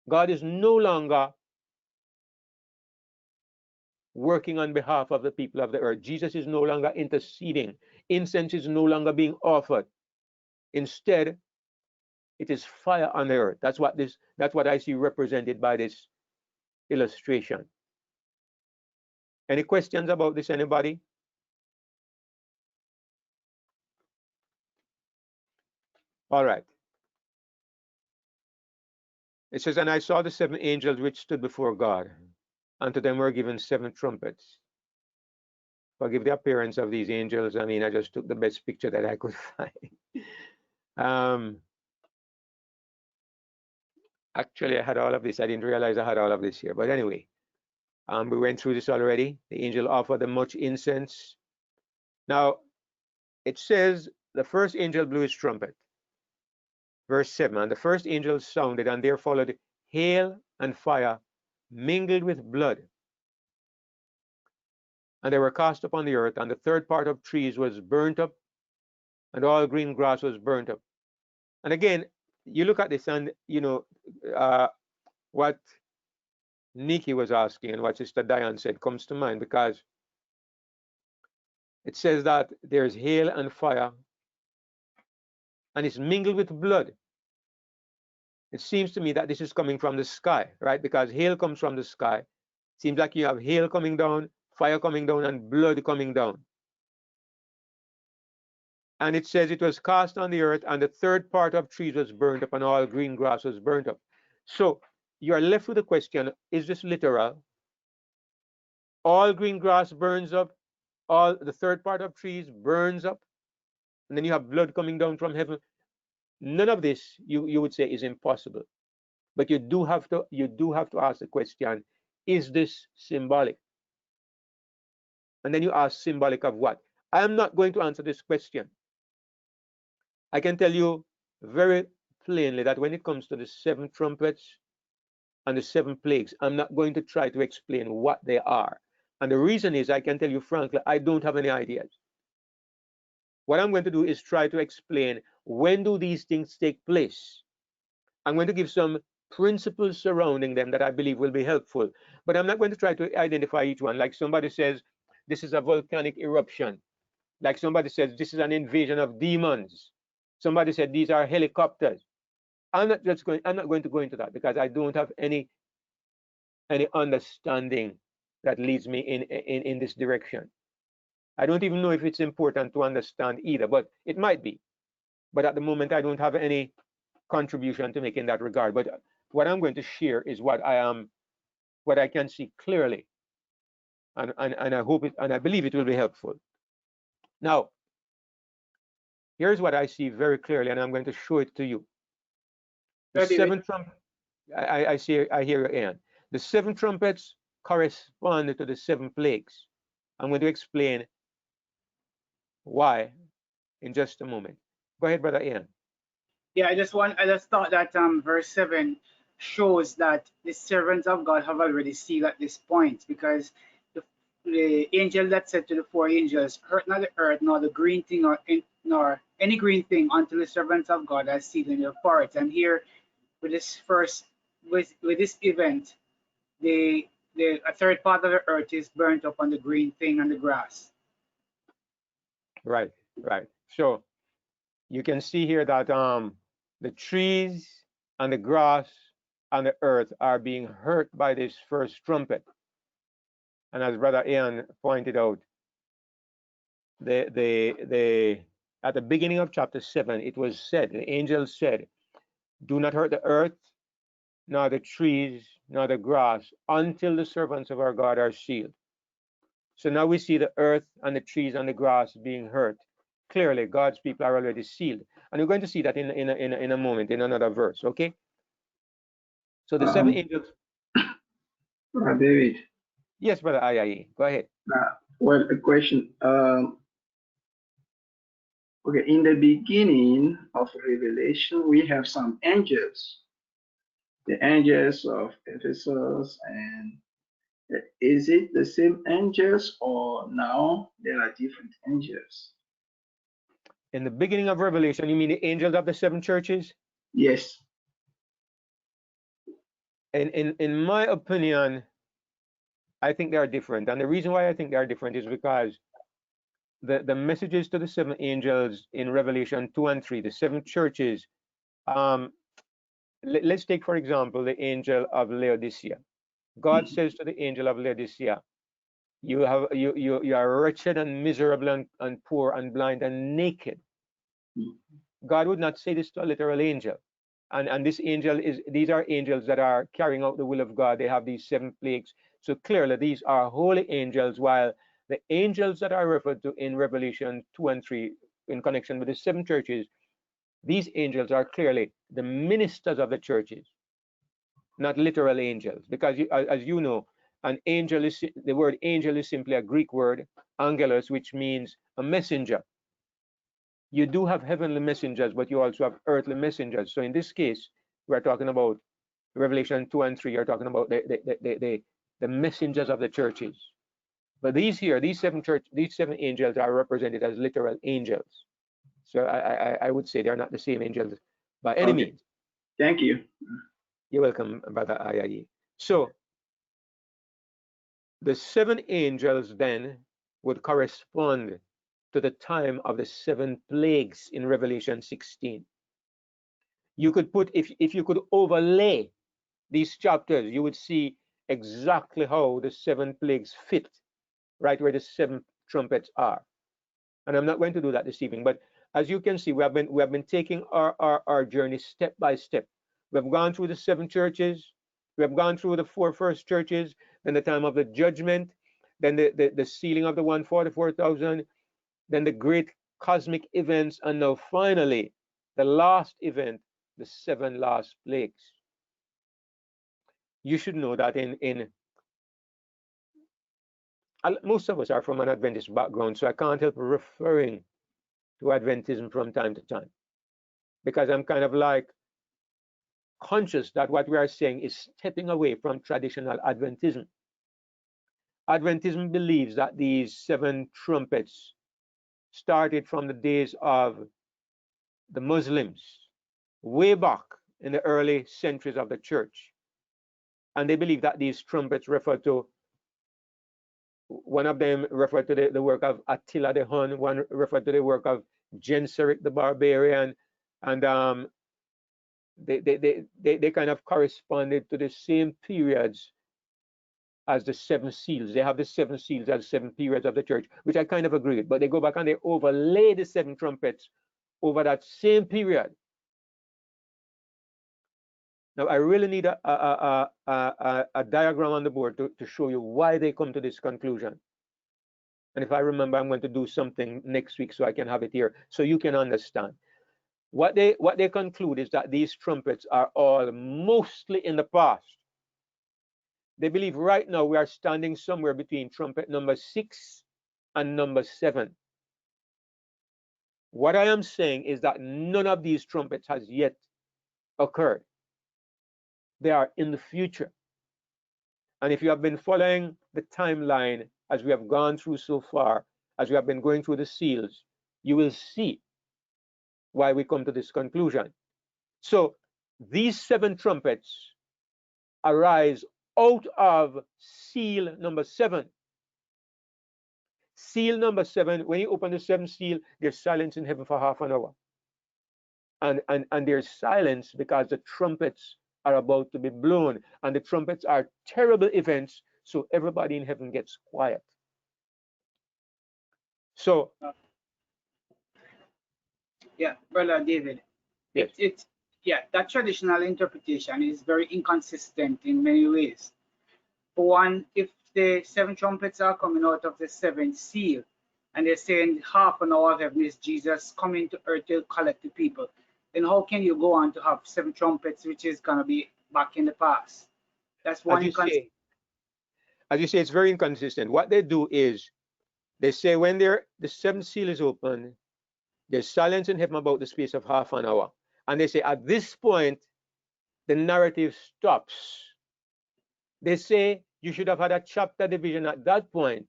God is no longer working on behalf of the people of the earth. Jesus is no longer interceding. Incense is no longer being offered. Instead, it is fire on the earth. That's what I see represented by this illustration. Any questions about this, anybody? All right. It says, and I saw the 7 angels which stood before God. Unto them were given 7 trumpets. Forgive the appearance of these angels. I mean, I just took the best picture that I could find. Actually, I had all of this. I didn't realize I had all of this here. But anyway, we went through this already. The angel offered them much incense. Now, it says the first angel blew his trumpet. Verse 7, and the first angel sounded, and there followed hail and fire mingled with blood. And they were cast upon the earth, and the third part of trees was burnt up, and all green grass was burnt up. And again, you look at this, and you know what Nikki was asking and what Sister Diane said comes to mind, because it says that there's hail and fire, and it's mingled with blood. It seems to me that this is coming from the sky, right? Because hail comes from the sky. Seems like you have hail coming down, fire coming down, and blood coming down. And it says it was cast on the earth, and the third part of trees was burnt up, and all green grass was burnt up. So you are left with the question, is this literal? All green grass burns up, all the third part of trees burns up, and then you have blood coming down from heaven. None of this you would say is impossible. But you do have to ask the question, is this symbolic? And then you ask, symbolic of what? I am not going to answer this question. I can tell you very plainly that when it comes to the 7 trumpets and the 7 plagues, I'm not going to try to explain what they are. And the reason is, I can tell you frankly, I don't have any ideas. What I'm going to do is try to explain, when do these things take place? I'm going to give some principles surrounding them that I believe will be helpful. But I'm not going to try to identify each one. Like somebody says, this is a volcanic eruption. Like somebody says, this is an invasion of demons. Somebody said, these are helicopters. I'm not going to go into that, because I don't have any understanding that leads me in this direction. I don't even know if it's important to understand either, but it might be. But at the moment, I don't have any contribution to make in that regard. But what I'm going to share is what I can see clearly, and I hope it, and I believe it will be helpful. Now, here's what I see very clearly, and I'm going to show it to you. The 7 trumpets. I hear you, Ian. The 7 trumpets correspond to the 7 plagues. I'm going to explain why in just a moment. Go ahead, Brother Ian. Yeah, I just thought that verse 7 shows that the servants of God have already sealed at this point, because the angel that said to the four angels, hurt not the earth, nor the green thing, nor any green thing, until the servants of God are seated in their foreheads. And here, with this first, with this event, a third part of the earth is burnt up on the green thing and the grass. Right, right. So you can see here that the trees and the grass and the earth are being hurt by this first trumpet. And as Brother Ian pointed out, at the beginning of chapter 7, it was said, the angel said, do not hurt the earth, nor the trees, nor the grass, until the servants of our God are sealed. So now we see the earth and the trees and the grass being hurt. Clearly, God's people are already sealed. And we're going to see that in a moment, in another verse, okay? So the seven angels. David. Yes, Brother Ayayi, go ahead. Well, a question. Okay, in the beginning of Revelation, we have some angels, the angels of Ephesus, and is it the same angels or now there are different angels? In the beginning of Revelation, you mean the angels of the seven churches? Yes. In my opinion, I think they are different. And the reason why I think they are different is because the messages to the seven angels in Revelation 2 and 3, the seven churches, let's take, for example, the angel of Laodicea. God says to the angel of Laodicea, you are wretched and miserable and poor and blind and naked. God would not say this to a literal angel. And these are angels that are carrying out the will of God. They have these seven plagues. So clearly these are holy angels, while the angels that are referred to in Revelation 2 and 3 in connection with the seven churches, these angels are clearly the ministers of the churches, not literal angels. Because as you know, the word angel is simply a Greek word, angelos, which means a messenger. You do have heavenly messengers, but you also have earthly messengers. So in this case, we're talking about Revelation 2 and 3, you're talking about the messengers of the churches. But these seven angels are represented as literal angels. So I would say they're not the same angels by any means. Thank you. You're welcome, Brother Ayayi. So the seven angels then would correspond to the time of the seven plagues in Revelation 16. You could put, if you could overlay these chapters, you would see exactly how the seven plagues fit right where the seven trumpets are. And I'm not going to do that this evening, but as you can see, we have been taking our journey step by step. We have gone through the seven churches, we have gone through the four first churches, then the time of the judgment, then the sealing of the 144,000, then the great cosmic events, and now finally the last event, the seven last plagues. You should know that most of us are from an Adventist background, so I can't help referring to Adventism from time to time, because I'm kind of like conscious that what we are saying is stepping away from traditional Adventism. Adventism believes that these seven trumpets started from the days of the Muslims, way back in the early centuries of the church. And they believe that these trumpets refer to, one of them referred to the work of Attila the Hun, one referred to the work of Genseric the barbarian, and they kind of corresponded to the same periods as the seven seals. They have the seven seals as seven periods of the church, which I kind of agree with, but they go back and they overlay the seven trumpets over that same period. Now, I really need a diagram on the board to show you why they come to this conclusion. And if I remember, I'm going to do something next week so I can have it here so you can understand. What they conclude is that these trumpets are all mostly in the past. They believe right now we are standing somewhere between trumpet number 6 and number 7. What I am saying is that none of these trumpets has yet occurred. They are in the future. And if you have been following the timeline as we have gone through so far, as we have been going through the seals, you will see why we come to this conclusion. So these 7 trumpets arise out of seal number 7. Seal number 7, when you open the 7th seal, there's silence in heaven for half an hour. And there's silence because the trumpets are about to be blown. And the trumpets are terrible events, so everybody in heaven gets quiet. So, Yeah, Brother David. yes. Yeah, that traditional interpretation is very inconsistent in many ways. For one, if the 7 trumpets are coming out of the 7th seal, and they're saying half an hour of heaven is Jesus coming to earth to collect the people, then how can you go on to have 7 trumpets, which is going to be back in the past? That's one inconsistency. As you say, it's very inconsistent. What they do is they say when the 7th seal is open, there's silence in heaven about the space of half an hour. And they say at this point, the narrative stops. They say you should have had a chapter division at that point,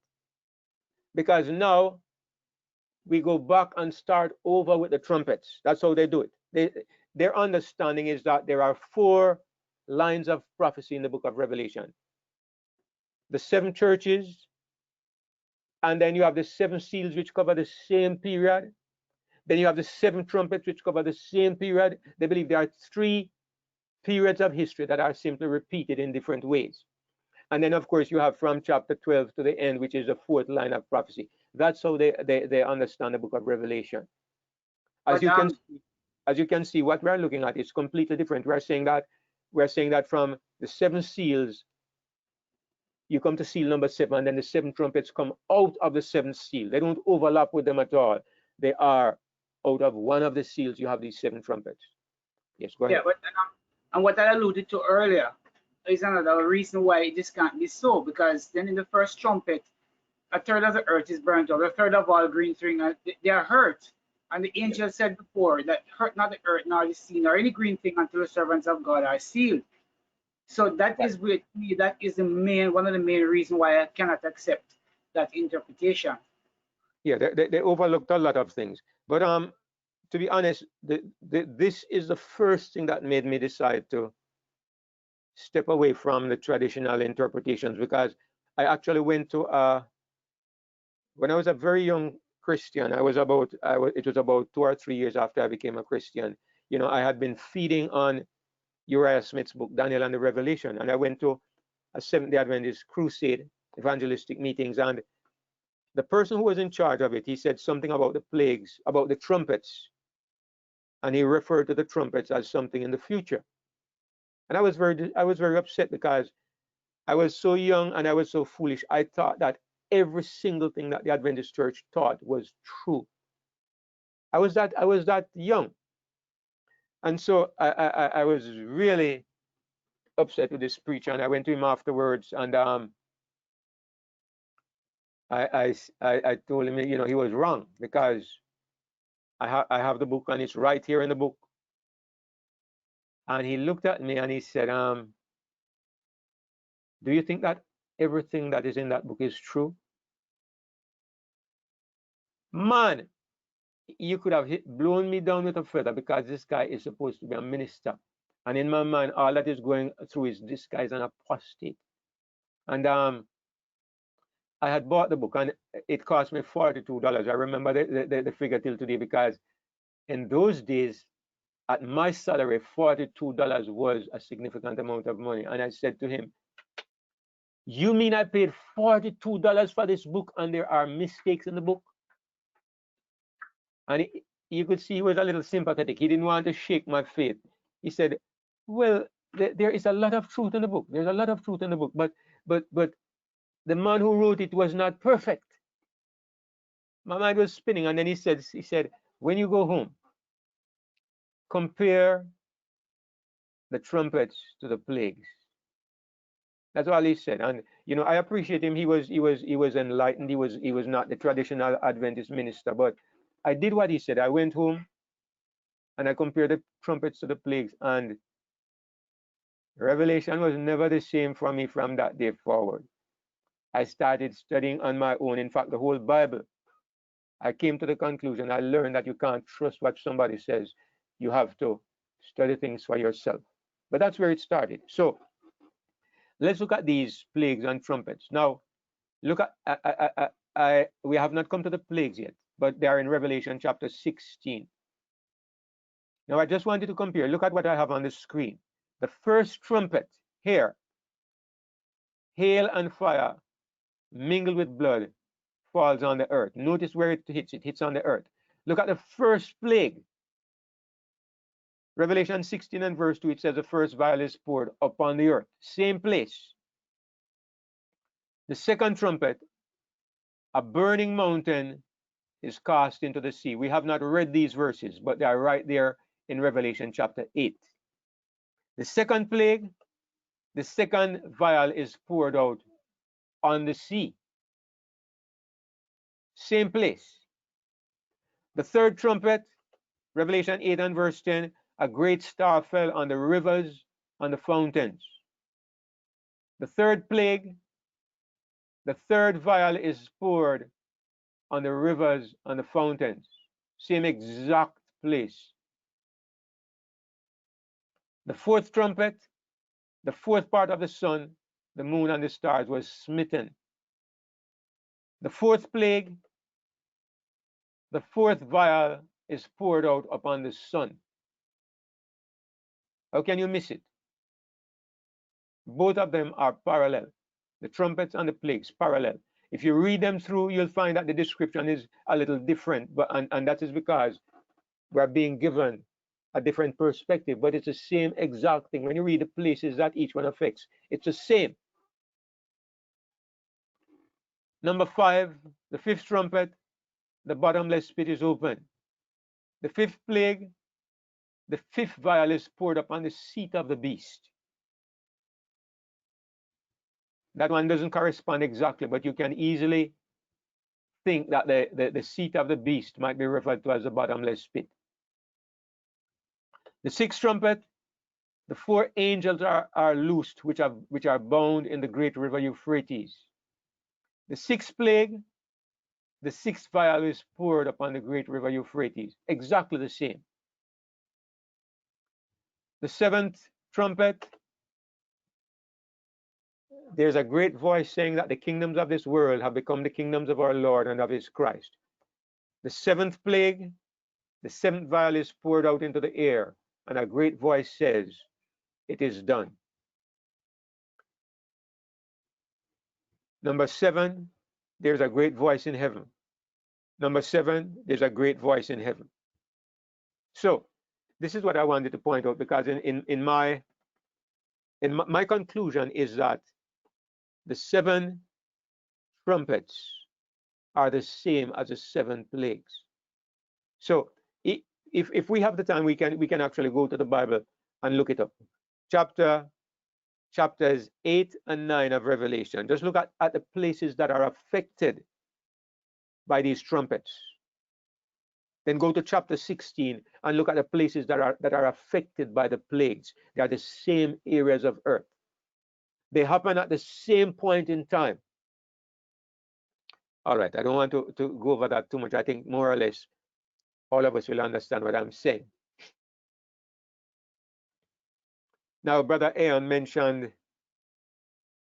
because now we go back and start over with the trumpets. That's how they do it. Their understanding is that there are 4 lines of prophecy in the book of Revelation. The 7 churches, and then you have the 7 seals, which cover the same period. Then you have the 7 trumpets, which cover the same period. They believe there are 3 periods of history that are simply repeated in different ways. And then, of course, you have from chapter 12 to the end, which is the 4th line of prophecy. That's how they understand the book of Revelation. As you can see, what we're looking at is completely different. We're saying that from the 7 seals, you come to seal number 7, and then the 7 trumpets come out of the 7th seal. They don't overlap with them at all. They are out of one of the seals. You have these 7 trumpets. Yes, go ahead. Yeah, and what I alluded to earlier is another reason why this can't be so, because then in the first trumpet, a third of the earth is burnt out, a third of all green things, they are hurt. And the angel said before that hurt not the earth, nor the sea, nor any green thing until the servants of God are sealed. So that is with me, that is one of the main reasons why I cannot accept that interpretation. Yeah, they overlooked a lot of things. But to be honest, this is the first thing that made me decide to step away from the traditional interpretations, because I actually went to when I was a very young Christian. It was about 2 or 3 years after I became a Christian. You know, I had been feeding on Uriah Smith's book, Daniel and the Revelation, and I went to a Seventh-day Adventist crusade, evangelistic meetings, and the person who was in charge of it, he said something about the plagues, about the trumpets, and he referred to the trumpets as something in the future. And I was very upset, because I was so young and I was so foolish. I thought that every single thing that the Adventist Church taught was true. I was that young, and so I was really upset with this preacher, and I went to him afterwards, and I told him, you know, he was wrong, because I have the book, and it's right here in the book. And he looked at me and he said, do you think that everything that is in that book is true? Man, you could have blown me down with a feather, because this guy is supposed to be a minister. And in my mind, all that is going through is this guy is an apostate. And I had bought the book, and it cost me $42. I remember the figure till today, because in those days, at my salary, $42 was a significant amount of money. And I said to him, you mean I paid $42 for this book and there are mistakes in the book? And you could see he was a little sympathetic. He didn't want to shake my faith. He said, well, there is a lot of truth in the book. There's a lot of truth in the book, but the man who wrote it was not perfect. My mind was spinning, and then he said, when you go home, compare the trumpets to the plagues. That's all he said. And you know, I appreciate him. He was enlightened. He was not the traditional Adventist minister, but I did what he said. I went home and I compared the trumpets to the plagues, and Revelation was never the same for me from that day forward. I started studying on my own. In fact, the whole Bible. I came to the conclusion, I learned that you can't trust what somebody says. You have to study things for yourself. But that's where it started. So let's look at these plagues and trumpets. Now, look at, we have not come to the plagues yet, but they are in Revelation chapter 16. Now, I just wanted to compare. Look at what I have on the screen. The first trumpet here, hail and fire mingled with blood falls on the earth. Notice where it hits. It hits on the earth. Look at the first plague. Revelation 16 and verse 2, it says the first vial is poured upon the earth. Same place. The second trumpet, a burning mountain is cast into the sea. We have not read these verses, but they are right there in Revelation chapter 8. The second plague, the second vial is poured out on the sea. Same place. The third trumpet, Revelation 8 and verse 10, a great star fell on the rivers, on the fountains. The third plague, the third vial is poured on the rivers, on the fountains. Same exact place. The fourth trumpet, the fourth part of the sun, the moon, and the stars was smitten. The fourth plague, the fourth vial is poured out upon the sun. How can you miss it? Both of them are parallel. The trumpets and the plagues, parallel. If you read them through, you'll find that the description is a little different, but and that is because we're being given a different perspective, but it's the same exact thing. When you read the places that each one affects, it's the same. Number 5, the fifth trumpet, the bottomless pit is open. The fifth plague, the fifth vial is poured upon the seat of the beast. That one doesn't correspond exactly, but you can easily think that the seat of the beast might be referred to as the bottomless pit. The sixth trumpet, the 4 angels are loosed, which are bound in the great river Euphrates. The sixth plague, the sixth vial is poured upon the great river Euphrates. Exactly the same. The seventh trumpet, there's a great voice saying that the kingdoms of this world have become the kingdoms of our Lord and of his Christ. The seventh plague, the seventh vial is poured out into the air, and a great voice says, it is done. Number 7, there's a great voice in heaven. Number 7, there's a great voice in heaven. So this is what I wanted to point out, because in my conclusion is that the 7 trumpets are the same as the 7 plagues. So if we have the time, we can actually go to the Bible and look it up. Chapters 8 and 9 of Revelation. Just look at the places that are affected by these trumpets. Then go to chapter 16 and look at the places that are affected by the plagues. They are the same areas of earth. They happen at the same point in time. All right, I don't want to go over that too much. I think more or less all of us will understand what I'm saying. Now, Brother Aeon mentioned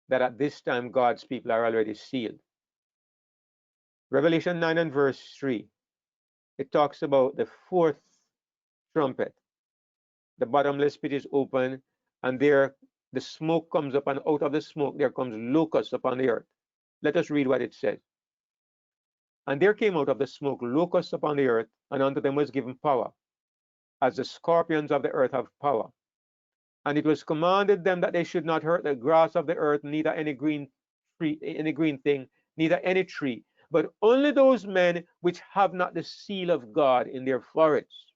that at this time God's people are already sealed. Revelation 9 and verse 3, it talks about the 4th trumpet. The bottomless pit is open, and there the smoke comes up, and out of the smoke there comes locusts upon the earth. Let us read what it says. And there came out of the smoke locusts upon the earth, and unto them was given power, as the scorpions of the earth have power. And it was commanded them that they should not hurt the grass of the earth, neither any green tree, any green thing, neither any tree, but only those men which have not the seal of God in their foreheads.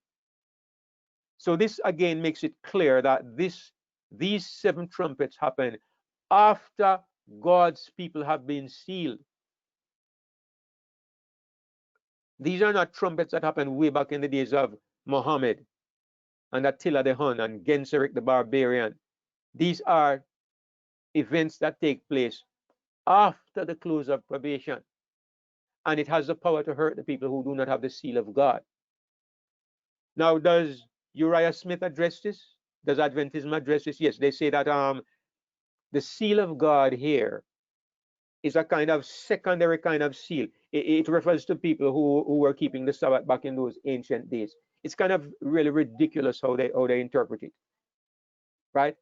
So this again makes it clear that these 7 trumpets happen after God's people have been sealed. These are not trumpets that happened way back in the days of Muhammad and Attila the Hun and Genseric the barbarian. These are events that take place after the close of probation. And it has the power to hurt the people who do not have the seal of God. Now, does Uriah Smith address this? Does Adventism address this? Yes, they say that the seal of God here is a kind of secondary kind of seal. It refers to people who were keeping the Sabbath back in those ancient days. It's kind of really ridiculous how they interpret it, right?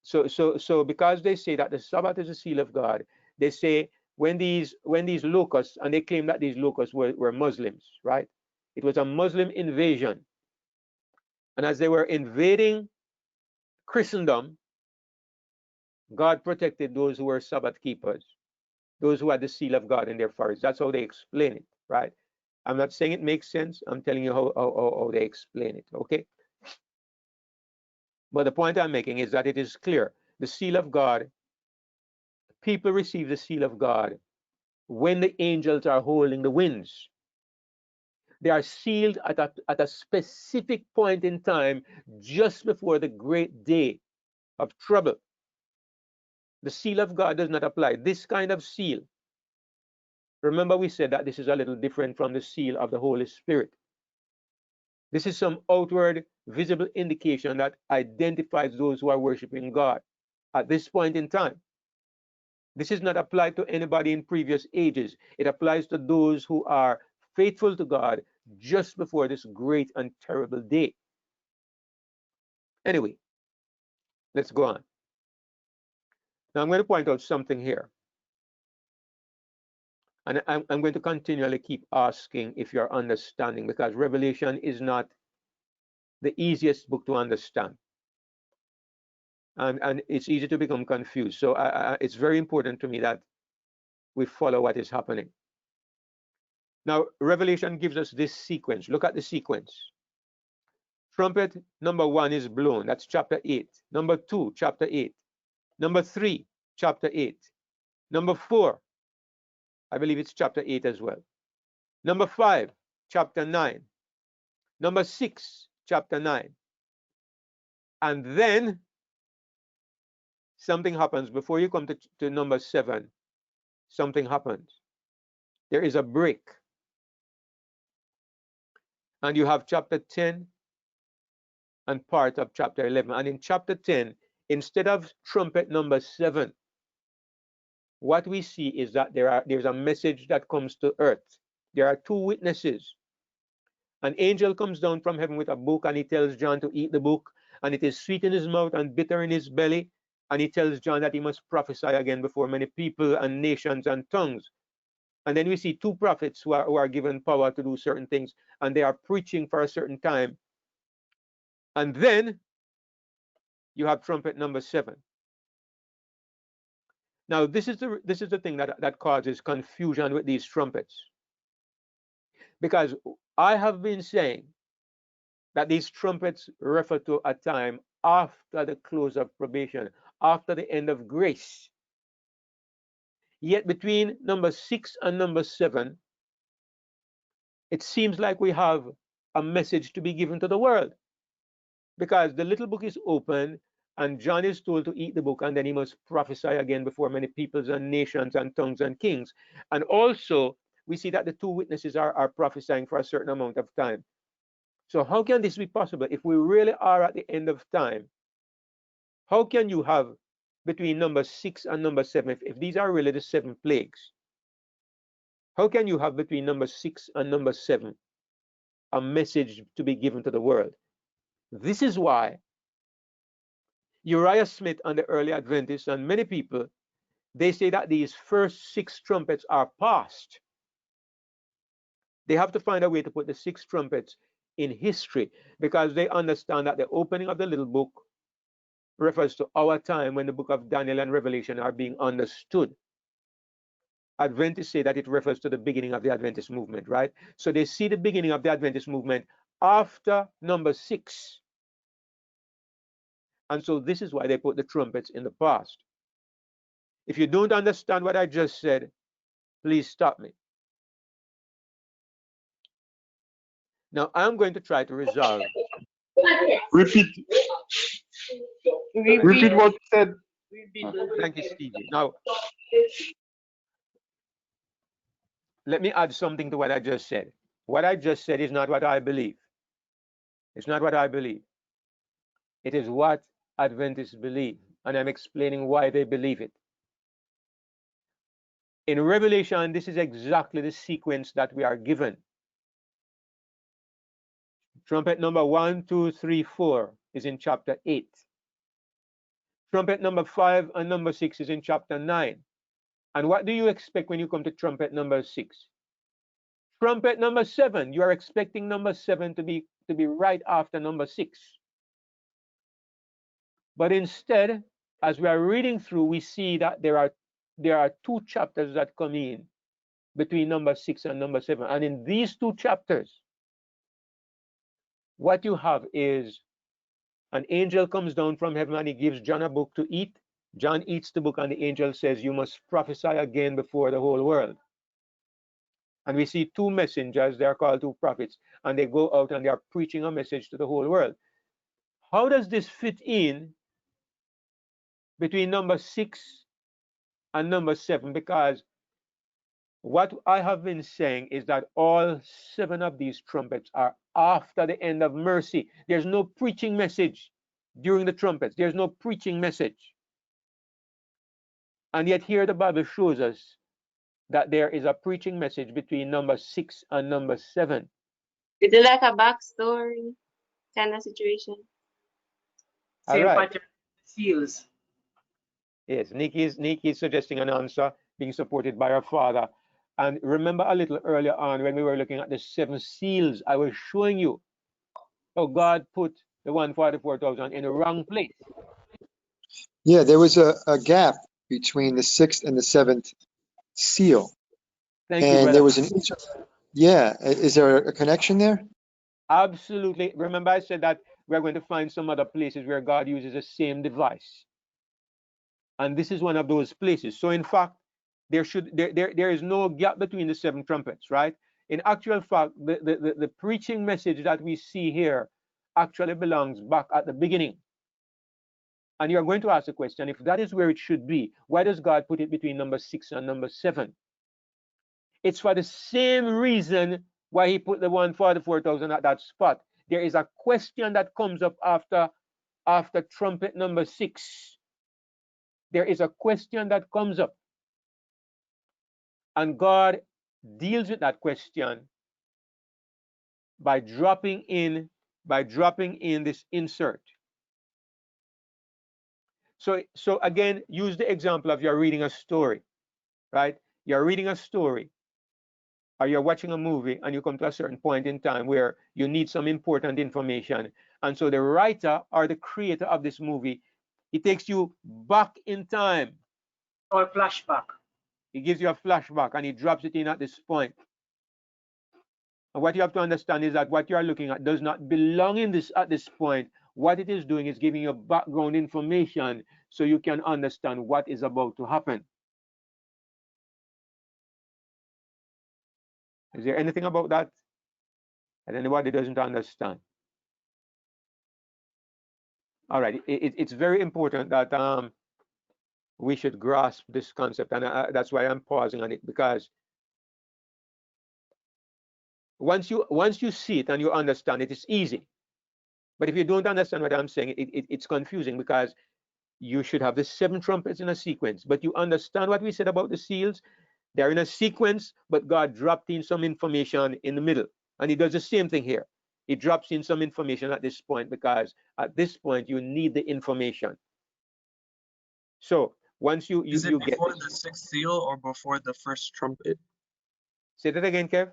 So because they say that the Sabbath is a seal of God, they say when these locusts, and they claim that these locusts were Muslims, right? It was a Muslim invasion, and as they were invading Christendom, God protected those who were Sabbath keepers, those who had the seal of God in their foreheads. That's how they explain it, right? I'm not saying it makes sense. I'm telling you how they explain it, okay? But the point I'm making is that it is clear. The seal of God, people receive the seal of God when the angels are holding the winds. They are sealed at a specific point in time just before the great day of trouble. The seal of God does not apply. This kind of seal, remember we said that this is a little different from the seal of the Holy Spirit. This is some outward visible indication that identifies those who are worshiping God at this point in time. This is not applied to anybody in previous ages. It applies to those who are faithful to God just before this great and terrible day. Anyway, let's go on. Now I'm going to point out something here. And I'm going to continually keep asking if you're understanding, because Revelation is not the easiest book to understand. And it's easy to become confused. So it's very important to me that we follow what is happening. Now, Revelation gives us this sequence. Look at the sequence. Trumpet number 1 is blown. That's chapter 8. Number 2, chapter 8. Number 3, chapter 8. Number 4, I believe it's chapter 8 as well. Number 5, chapter 9. Number 6, chapter 9. And then something happens. Before you come to number 7, something happens. There is a break. And you have chapter 10 and part of chapter 11. And in chapter 10, instead of trumpet number 7, what we see is that there's a message that comes to earth. There are 2 witnesses. An angel comes down from heaven with a book, and he tells John to eat the book, and it is sweet in his mouth and bitter in his belly. And he tells John that he must prophesy again before many people and nations and tongues. And then we see 2 prophets who are given power to do certain things, and they are preaching for a certain time. And then you have trumpet number 7. Now, this is the thing that causes confusion with these trumpets. Because I have been saying that these trumpets refer to a time after the close of probation, after the end of grace. Yet between number 6 and number 7, it seems like we have a message to be given to the world. Because the little book is open, and John is told to eat the book, and then he must prophesy again before many peoples and nations and tongues and kings. And also, we see that the 2 witnesses are prophesying for a certain amount of time. So how can this be possible? If we really are at the end of time, how can you have between number 6 and number 7, if these are really the 7 plagues, how can you have between number 6 and number 7 a message to be given to the world? This is why Uriah Smith and the early Adventists and many people, they say that these first 6 trumpets are past. They have to find a way to put the 6 trumpets in history, because they understand that the opening of the little book refers to our time when the book of Daniel and Revelation are being understood. Adventists say that it refers to the beginning of the Adventist movement, right? So they see the beginning of the Adventist movement after number 6. And so this is why they put the trumpets in the past. If you don't understand what I just said, please stop me. Now I'm going to try to resolve. Repeat. Repeat what you said. Thank you, Stevie. Now, let me add something to what I just said. What I just said is not what I believe. It's not what I believe. It is what Adventists believe, and I'm explaining why they believe it. In Revelation, this is exactly the sequence that we are given. Trumpet number 1, 2, 3, 4 is in chapter 8. Trumpet number 5 and number 6 is in chapter 9. And what do you expect when you come to trumpet number 6? Trumpet number 7, you are expecting number 7 to be right after number 6. But instead, as we are reading through, we see that there are 2 chapters that come in between number 6 and number 7. And in these 2 chapters, what you have is an angel comes down from heaven and he gives John a book to eat. John eats the book and the angel says, you must prophesy again before the whole world. And we see 2 messengers, they are called 2 prophets, and they go out and they are preaching a message to the whole world. How does this fit in between number 6 and number 7? Because what I have been saying is that all 7 of these trumpets are after the end of mercy. There's no preaching message during the trumpets. There's no preaching message. And yet here the Bible shows us that there is a preaching message between number 6 and number 7. Is it like a backstory kind of situation? All Same right. pattern. Seals. Yes, Nikki is suggesting an answer being supported by her father. And remember a little earlier on when we were looking at the 7 seals, I was showing you how God put the 144,000 in the wrong place. Yeah, there was a gap between the 6th and the 7th seal. Thank you, And brother. there was yeah, is there a connection there? Absolutely. Remember I said that we're going to find some other places where God uses the same device. And this is one of those places. So in fact, there is no gap between the 7 trumpets, right? In actual fact, the preaching message that we see here actually belongs back at the beginning. And you're going to ask the question, if that is where it should be, why does God put it between number 6 and number 7? It's for the same reason why he put the 144,000 at that spot. There is a question that comes up after trumpet number 6. There is a question that comes up. And God deals with that question by dropping in this insert. So again, use the example of you're reading a story, right? You're reading a story or you're watching a movie and you come to a certain point in time where you need some important information. And so the writer or the creator of this movie, he takes you back in time. Or flashback. He gives you a flashback and he drops it in at this point. And what you have to understand is that what you are looking at does not belong in this at this point. What it is doing is giving you background information so you can understand what is about to happen. Is there anything about that that anybody doesn't understand? All right, it's very important that we should grasp this concept, and that's why I'm pausing on it, because once you see it and you understand it, it's easy. But if you don't understand what I'm saying, it's confusing, because you should have the 7 trumpets in a sequence. But you understand what we said about the seals? They're in a sequence, but God dropped in some information in the middle. And he does the same thing here. He drops in some information at this point, because at this point you need the information. So once you Is it get before this, the 6th seal or before the first trumpet? say that again, Kev.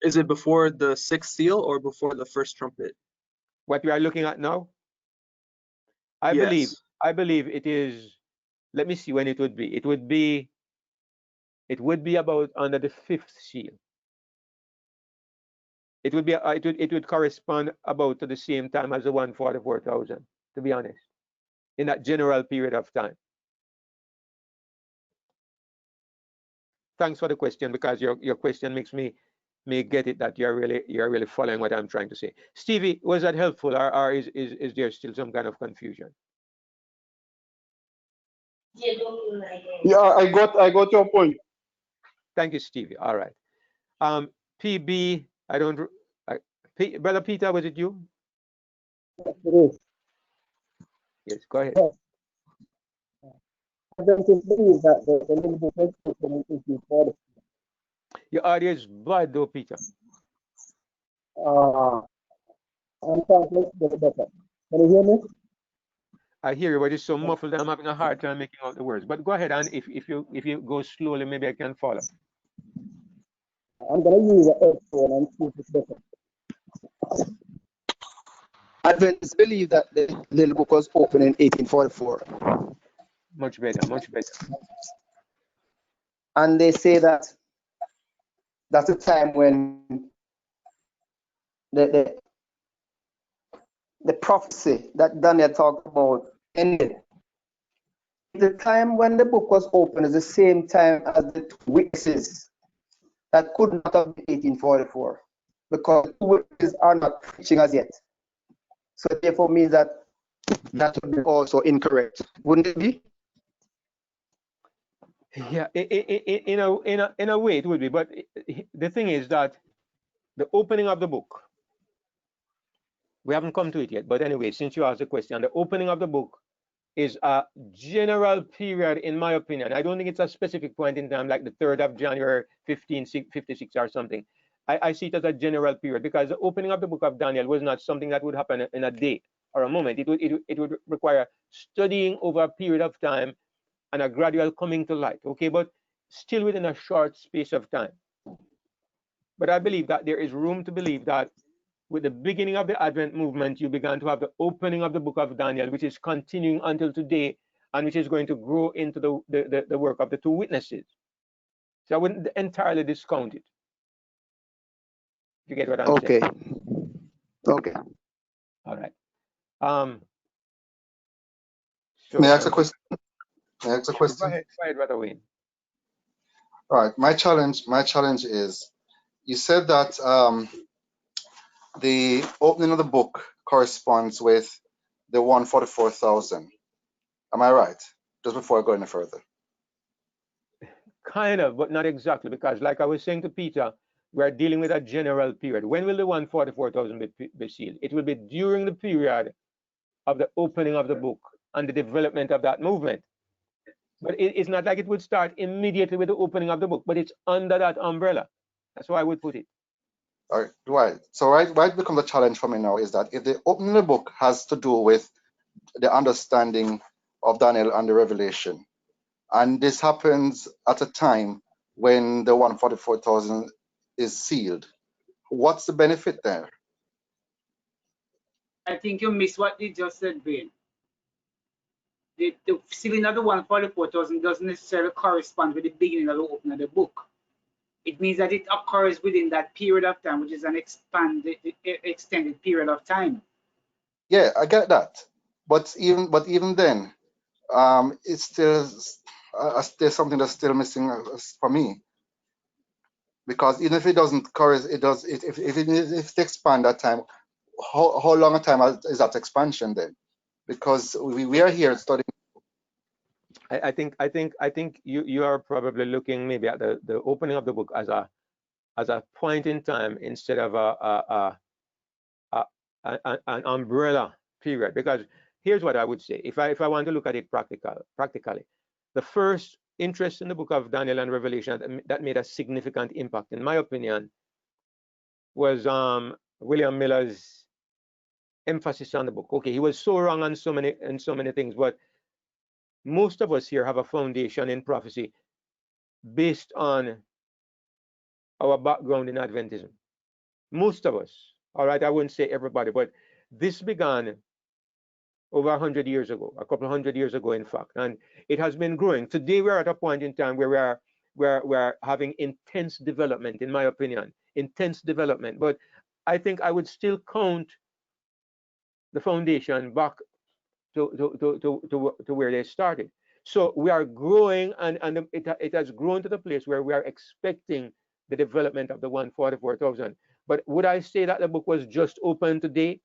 Is it before the 6th seal or before the first trumpet? What we are looking at now, I Yes. believe it is. Let me see when it would be. It would be about under the 5th seal. It would be it would correspond about to the same time as the 144,000, to be honest, in that general period of time. Thanks for the question, because your question makes me get it that you're really following what I'm trying to say. Stevie, was that helpful, or is there still some kind of confusion? Yeah, I got your point. Thank you, Stevie. All right. PB, I don't, Brother Peter, was it you? Yes, it is. Yes, go ahead. Yes. Adventists believe that the little book was open in 1840. Your audio is bad though, Peter. I'm trying to get it better. Can you hear me? I hear you, but it's so muffled that I'm having a hard time making out the words. But go ahead, and if you go slowly, maybe I can follow. I'm going to use a headphone and see if it's better. Adventists believe that the little book was opened in 1844. Much better, much better. And they say that that's the time when the prophecy that Daniel talked about ended. The time when the book was opened is the same time as the two witnesses that could not have been 1844, because the two witnesses are not preaching as yet. So therefore means that that would be also incorrect, wouldn't it be? Yeah, in a way it would be, but the thing is that the opening of the book, we haven't come to it yet, but anyway, since you asked the question, the opening of the book is a general period, in my opinion. I don't think it's a specific point in time, like the 3rd of January, 1556 or something. I see it as a general period, because the opening of the book of Daniel was not something that would happen in a day or a moment. It would require studying over a period of time and a gradual coming to light, okay, but still within a short space of time. But I believe that there is room to believe that with the beginning of the Advent movement, you began to have the opening of the book of Daniel, which is continuing until today, and which is going to grow into the work of the two witnesses. So I wouldn't entirely discount it. You get what I'm saying? Okay. All right. May I ask a question? May I ask a Go question? ahead, Brother Wayne. All right. My challenge is, you said that the opening of the book corresponds with the 144,000. Am I right? Just before I go any further. Kind of, but not exactly, because like I was saying to Peter, we're dealing with a general period. When will the 144,000 be sealed? It will be during the period of the opening of the book and the development of that movement. But it's not like it would start immediately with the opening of the book, but it's under that umbrella. That's why I would put it. All right. Right. So right becomes a challenge for me now is that if the opening of the book has to do with the understanding of Daniel and the revelation, and this happens at a time when the 144,000 is sealed, what's the benefit there? I think you missed what you just said, Ben. The sealing of the 144,000 doesn't necessarily correspond with the beginning of the opening of the book. It means that it occurs within that period of time, which is an extended period of time. Yeah, I get that, but even then, it's still there's something that's still missing for me, because even if it doesn't correspond, it does. If it expand that time, how long a time is that expansion then? Because we are here studying. I think you are probably looking maybe at the opening of the book as a point in time instead of an umbrella period. Because here's what I would say, if I want to look at it practically, the first interest in the book of Daniel and Revelation that made a significant impact, in my opinion, was William Miller's emphasis on the book. Okay, he was so wrong on so many things, but most of us here have a foundation in prophecy based on our background in Adventism. Most of us, all right, I wouldn't say everybody, but this began over 100 years ago, a couple of hundred years ago, in fact, and it has been growing. Today, we're at a point in time where we're having intense development, in my opinion, intense development. But I think I would still count the foundation back to where they started. So we are growing, and it has grown to the place where we are expecting the development of the 144,000. But would I say that the book was just open today?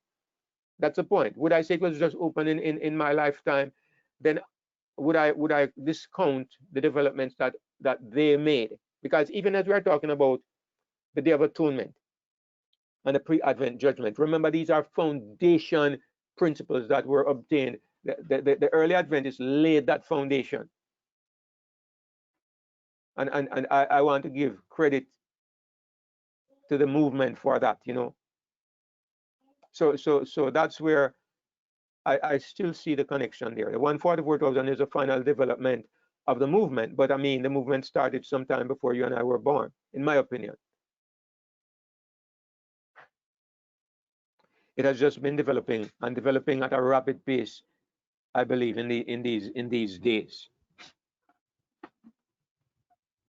That's the point. Would I say it was just open in my lifetime? Then would I discount the developments that they made? Because even as we're talking about the Day of Atonement and the pre-Advent judgment, remember these are foundation principles that were obtained. The early Adventists laid that foundation. And I want to give credit to the movement for that, you know. So that's where I still see the connection there. The 144,000 is a final development of the movement, but I mean, the movement started sometime before you and I were born, in my opinion. It has just been developing and developing at a rapid pace, I believe, in these days.